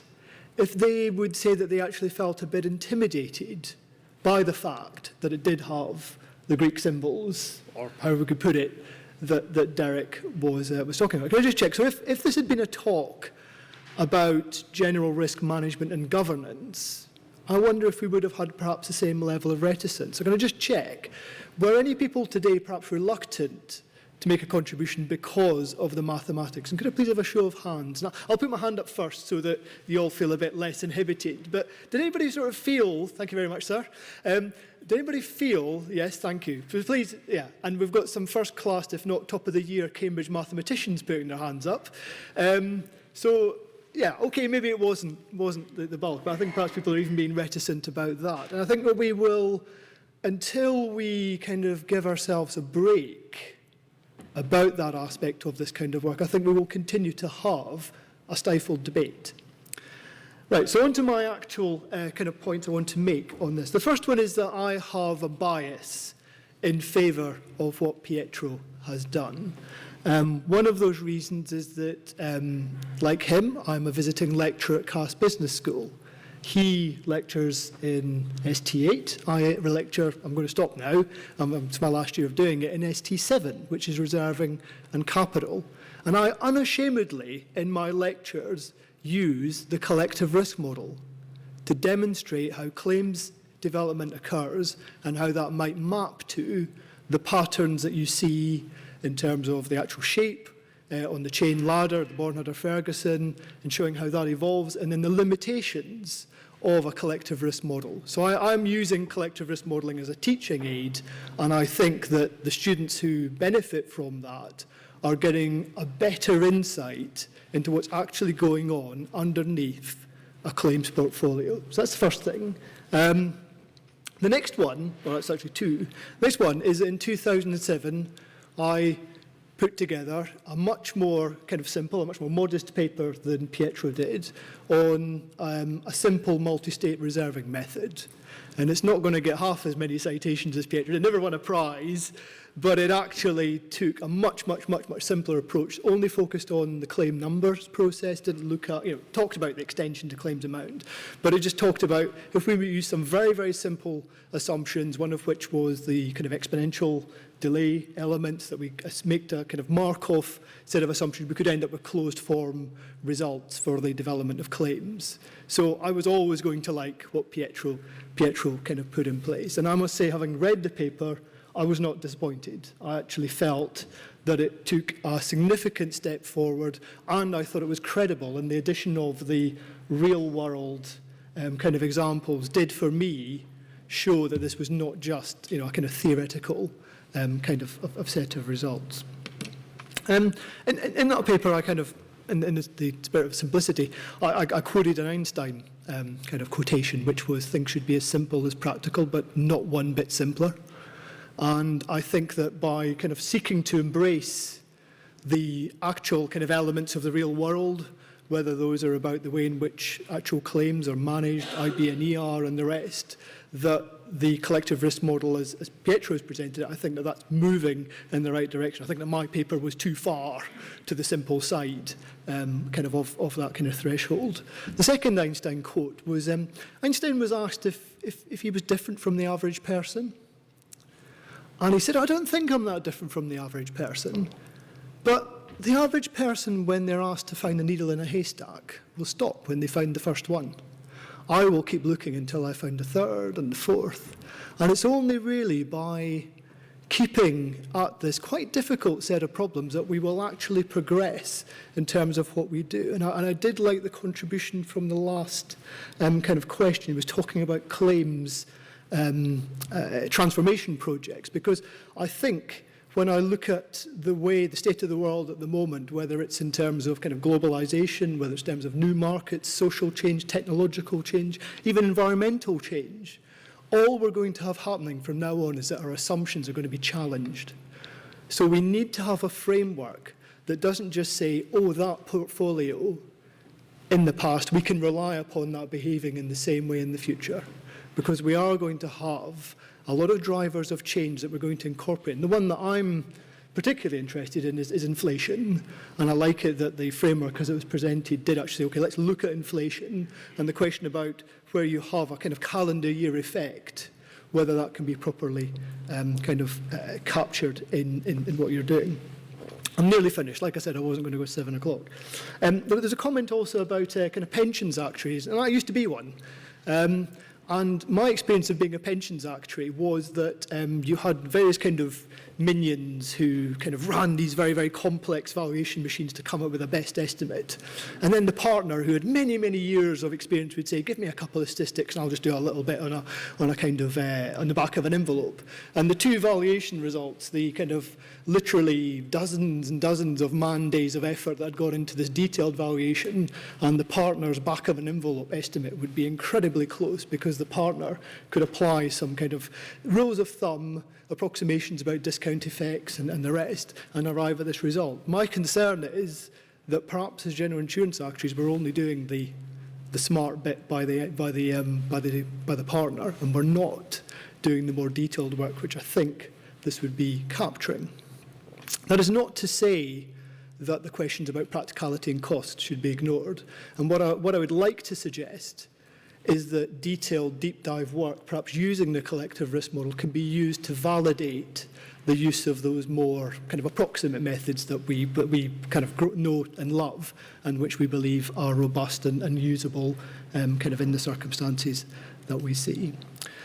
if they would say that they actually felt a bit intimidated by the fact that it did have the Greek symbols, or however we could put it, that Derek was talking about. Can I just check? So if this had been a talk about general risk management and governance, I wonder if we would have had perhaps the same level of reticence. So can I just check, were any people today perhaps reluctant to make a contribution because of the mathematics? And could I please have a show of hands? Now, I'll put my hand up first so that you all feel a bit less inhibited. But did anybody sort of feel, thank you very much, sir, did anybody feel, yes, thank you, please, yeah, and we've got some first class, if not top of the year, Cambridge mathematicians putting their hands up. So, yeah, okay, maybe it wasn't the bulk, but I think perhaps people are even being reticent about that. And I think that we will, until we kind of give ourselves a break about that aspect of this kind of work, I think we will continue to have a stifled debate. Right, so on to my actual kind of points I want to make on this. The first one is that I have a bias in favour of what Pietro has done. One of those reasons is that, like him, I'm a visiting lecturer at Cass Business School. He lectures in ST8. I lecture, I'm going to stop now, it's my last year of doing it, in ST7, which is reserving and capital. And I unashamedly, in my lectures, use the collective risk model to demonstrate how claims development occurs and how that might map to the patterns that you see in terms of the actual shape on the chain ladder, the Bornhutter-Ferguson, and showing how that evolves, and then the limitations of a collective risk model. So I'm using collective risk modelling as a teaching aid, and I think that the students who benefit from that are getting a better insight into what's actually going on underneath a claims portfolio. So that's the first thing. The next one, well, that's actually two. The next one is in 2007, I put together a much more kind of simple, a much more modest paper than Pietro did on a simple multi-state reserving method. And it's not going to get half as many citations as Pietro. It never won a prize, but it actually took a much simpler approach, only focused on the claim numbers process, didn't look at, talked about the extension to claims amount, but it just talked about if we use some very simple assumptions, one of which was the kind of exponential delay elements, that we make a kind of Markov set of assumptions, we could end up with closed form results for the development of claims. So I was always going to like what Pietro kind of put in place. And I must say, having read the paper, I was not disappointed. I actually felt that it took a significant step forward, and I thought it was credible, and the addition of the real-world kind of examples did, for me, show that this was not just a kind of theoretical kind of set of results. In that paper, I kind of, in the spirit of simplicity, I quoted an Einstein kind of quotation, which was, things should be as simple as practical, but not one bit simpler. And I think that by kind of seeking to embrace the actual kind of elements of the real world, whether those are about the way in which actual claims are managed, IB and ER and the rest, that the collective risk model, as Pietro has presented it, I think that that's moving in the right direction. I think that my paper was too far to the simple side kind of that kind of threshold. The second Einstein quote was, Einstein was asked if he was different from the average person. And he said, I don't think I'm that different from the average person. But the average person, when they're asked to find a needle in a haystack, will stop when they find the first one. I will keep looking until I find the third and the fourth. And it's only really by keeping at this quite difficult set of problems that we will actually progress in terms of what we do. And I did like the contribution from the last kind of question. He was talking about claims transformation projects, because I think when I look at the state of the world at the moment, whether it's in terms of kind of globalization, whether it's in terms of new markets, social change, technological change, even environmental change, all we're going to have happening from now on is that our assumptions are going to be challenged. So we need to have a framework that doesn't just say, oh, that portfolio in the past, we can rely upon that behaving in the same way in the future. Because we are going to have a lot of drivers of change that we're going to incorporate. And the one that I'm particularly interested in is inflation. And I like it that the framework, as it was presented, did actually say, okay, let's look at inflation and the question about where you have a kind of calendar year effect, whether that can be properly captured in what you're doing. I'm nearly finished. Like I said, I wasn't going to go 7 o'clock. There's a comment also about kind of pensions actuaries, and I used to be one. And my experience of being a pensions actuary was that you had various kind of minions who kind of ran these very, very complex valuation machines to come up with a best estimate. And then the partner, who had many, many years of experience, would say, give me a couple of statistics and I'll just do a little bit on a kind of, on the back of an envelope. And the two valuation results, the kind of literally dozens and dozens of man-days of effort that had gone into this detailed valuation, and the partner's back of an envelope estimate would be incredibly close, because the partner could apply some kind of rules of thumb, approximations about discount effects and the rest, and arrive at this result. My concern is that perhaps as general insurance actuaries we're only doing the smart bit by the partner, and we're not doing the more detailed work which I think this would be capturing. That is not to say that the questions about practicality and cost should be ignored. And what I would like to suggest is that detailed deep dive work, perhaps using the collective risk model, can be used to validate the use of those more kind of approximate methods that we kind of know and love, and which we believe are robust and usable kind of in the circumstances that we see.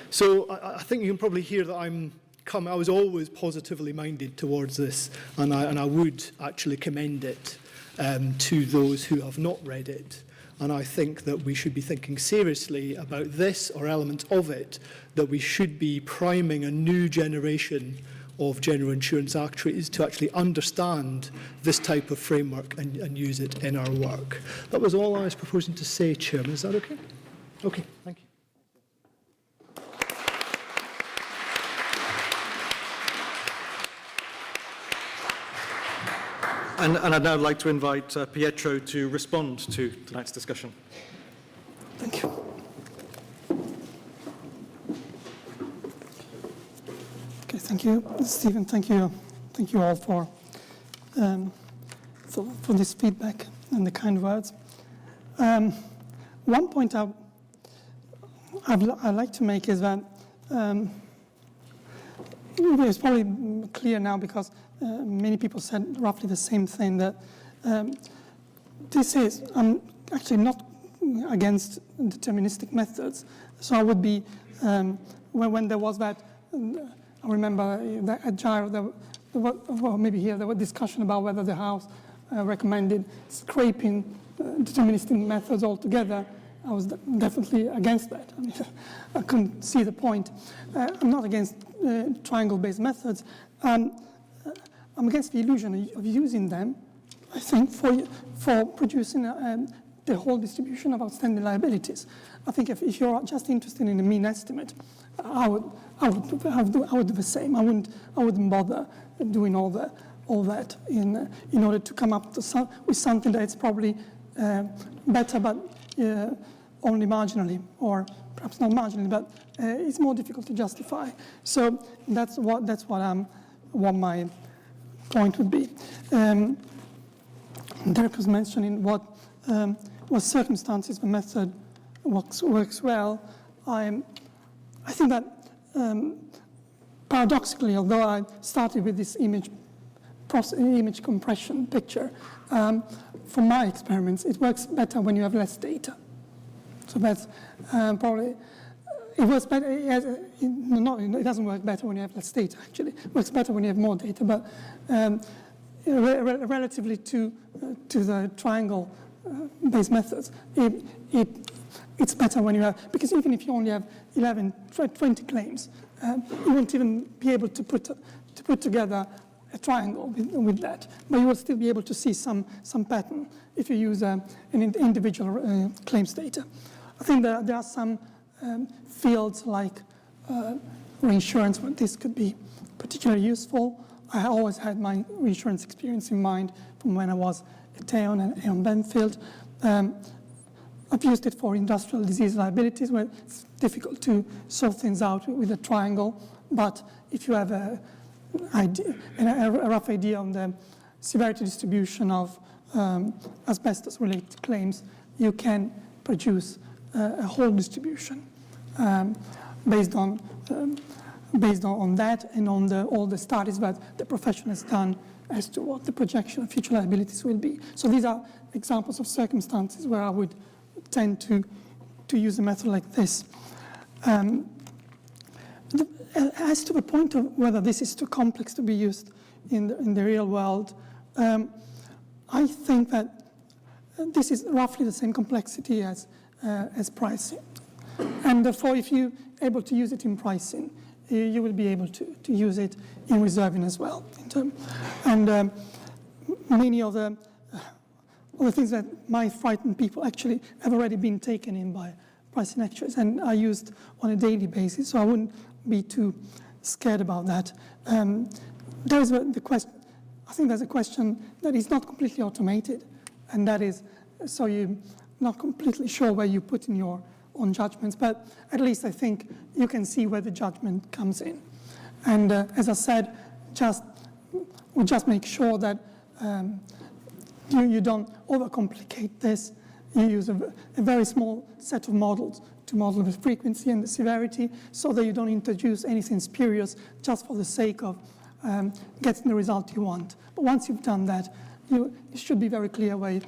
So I think you can probably hear that I was always positively minded towards this, and I would actually commend it to those who have not read it. And I think that we should be thinking seriously about this or elements of it, that we should be priming a new generation of general insurance actuaries to actually understand this type of framework and use it in our work. That was all I was proposing to say, Chairman. Is that okay? Okay, thank you. And I'd now like to invite Pietro to respond to tonight's discussion. Thank you. Okay, thank you, Stephen. Thank you all for this feedback and the kind words. One point I'd like to make is that it's probably clear now, because many people said roughly the same thing, that I'm actually not against deterministic methods. So I would be, when there was that, I remember that at Gyro, maybe here, there was discussion about whether the House recommended scraping deterministic methods altogether. I was definitely against that. I mean, I couldn't see the point. I'm not against triangle-based methods. I'm against the illusion of using them, I think, for producing the whole distribution of outstanding liabilities. I think if you're just interested in a mean estimate, I would do the same. I wouldn't bother doing all that in order to come up with something that's probably better, but only marginally, or perhaps not marginally, but it's more difficult to justify. So that's what my point would be. Derek was mentioning what circumstances the method works well. I think that paradoxically, although I started with this image compression picture, from my experiments, it works better when you have less data. So that's probably, it works better, it doesn't work better when you have less data, actually. It works better when you have more data, but relatively to the triangle-based methods, it's better when you have, because even if you only have 11, 20 claims, you won't even be able to put together a triangle with that, but you will still be able to see some pattern if you use an individual claims data. I think that there are some fields like reinsurance where this could be particularly useful. I always had my reinsurance experience in mind from when I was at Aon and Aon Benfield. I've used it for industrial disease liabilities where it's difficult to sort things out with a triangle, but if you have rough idea on the severity distribution of asbestos-related claims, you can produce a whole distribution based on that and on all the studies that the profession has done as to what the projection of future liabilities will be. So these are examples of circumstances where I would tend to use a method like this. As to the point of whether this is too complex to be used in the real world, I think that this is roughly the same complexity as pricing. And therefore, if you're able to use it in pricing, you will be able to use it in reserving as well. And many of the things that might frighten people actually have already been taken in by pricing actuaries and are used on a daily basis, so I wouldn't be too scared about that. There's the question, I think there's a question that is not completely automated, and that is, so you're not completely sure where you put in your own judgments, but at least I think you can see where the judgment comes in. And as I said, we just make sure that you don't overcomplicate this. You use a very small set of models to model the frequency and the severity so that you don't introduce anything spurious just for the sake of getting the result you want. But once you've done that, you should be very clear where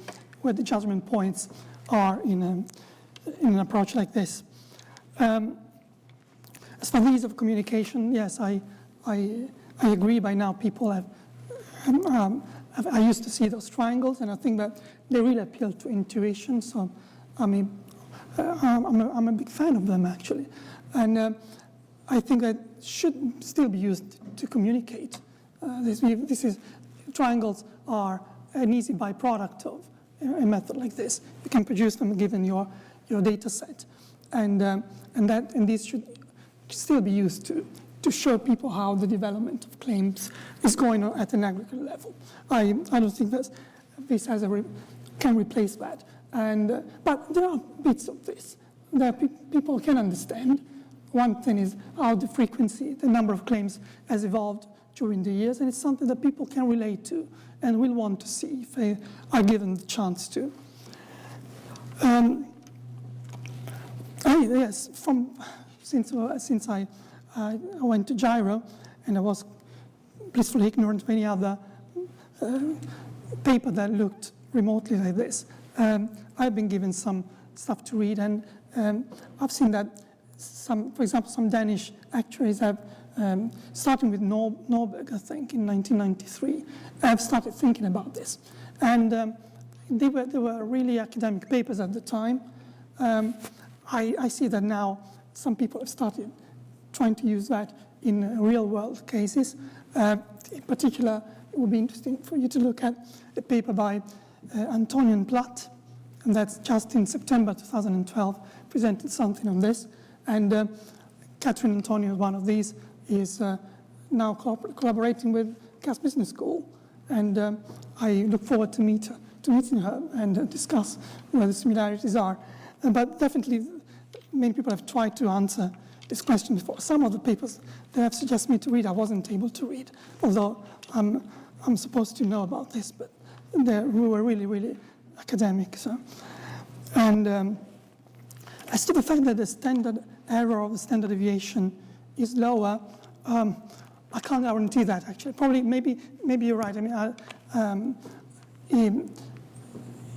the judgment points are in an approach like this. As for ease of communication, yes, I agree. By now people I used to see those triangles, and I think that they really appeal to intuition. So I'm a big fan of them, actually. And I think that should still be used to communicate. Triangles are an easy byproduct of a method like this. You can produce them given your data set. And these should still be used to show people how the development of claims is going on at an aggregate level. I don't think that this can replace that. But there are bits of this that people can understand. One thing is how the frequency, the number of claims has evolved during the years, and it's something that people can relate to and will want to see if they are given the chance to. Yes, since I went to Gyro, and I was blissfully ignorant of any other paper that looked remotely like this. I've been given some stuff to read, and I've seen that for example, some Danish actuaries have, starting with Norberg, I think, in 1993, have started thinking about this. And they were really academic papers at the time. I see that now some people have started trying to use that in real-world cases. In particular, it would be interesting for you to look at a paper by Antonio and Platt, and that's just in September 2012, presented something on this. And Catherine Antonio, one of these, is now collaborating with Cass Business School. And I look forward to meeting her and discuss where the similarities are. But definitely, many people have tried to answer this question before. Some of the papers they have suggested me to read, I wasn't able to read, although I'm supposed to know about this, but we were really, really academic. So. And as to the fact that the standard error of the standard deviation is lower, I can't guarantee that, actually. Probably, maybe you're right. I mean,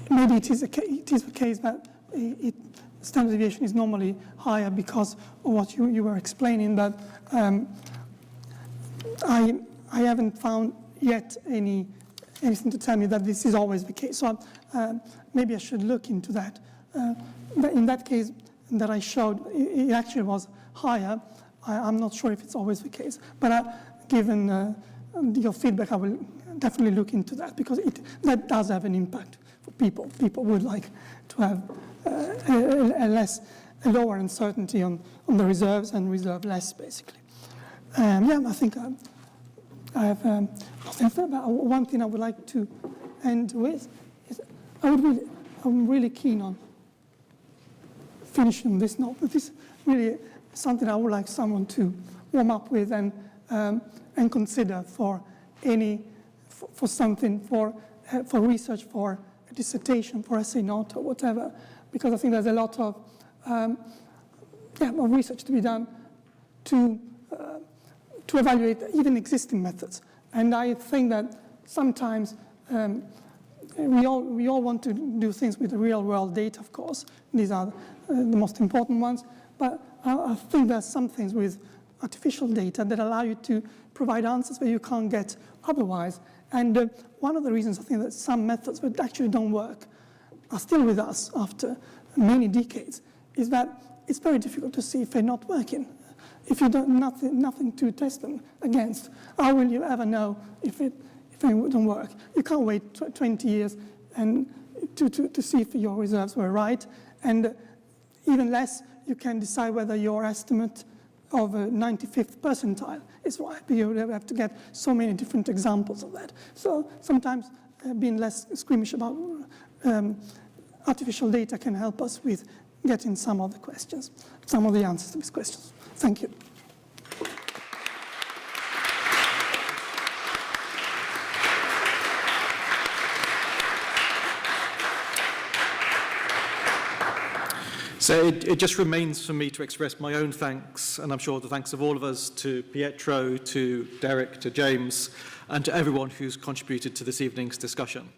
maybe it is the case that standard deviation is normally higher because of what you were explaining, but I haven't found yet anything to tell me that this is always the case. So maybe I should look into that. But in that case that I showed, it actually was higher. I'm not sure if it's always the case, but given your feedback, I will definitely look into that because that does have an impact for people. People would like to have a lower uncertainty on the reserves and reserve less, basically. Yeah, I think I have nothing further. One thing I would like to end with is I'm really keen on finishing this note. But this is really something I would like someone to warm up with and and consider for something, for research, for a dissertation, for essay note or whatever, because I think there's a lot of research to be done to evaluate even existing methods. And I think that sometimes we all want to do things with real world data, of course. These are the most important ones. But I think there are some things with artificial data that allow you to provide answers where you can't get otherwise. And one of the reasons I think that some methods that actually don't work are still with us after many decades is that it's very difficult to see if they're not working. If you don't nothing to test them against, how will you ever know if they don't work? You can't wait 20 years and to see if your reserves were right, and even less you can decide whether your estimate of a 95th percentile is right. You have to get so many different examples of that. So sometimes being less squeamish about artificial data can help us with getting some of the questions, some of the answers to these questions. Thank you. So it just remains for me to express my own thanks, and I'm sure the thanks of all of us, to Pietro, to Derek, to James, and to everyone who's contributed to this evening's discussion.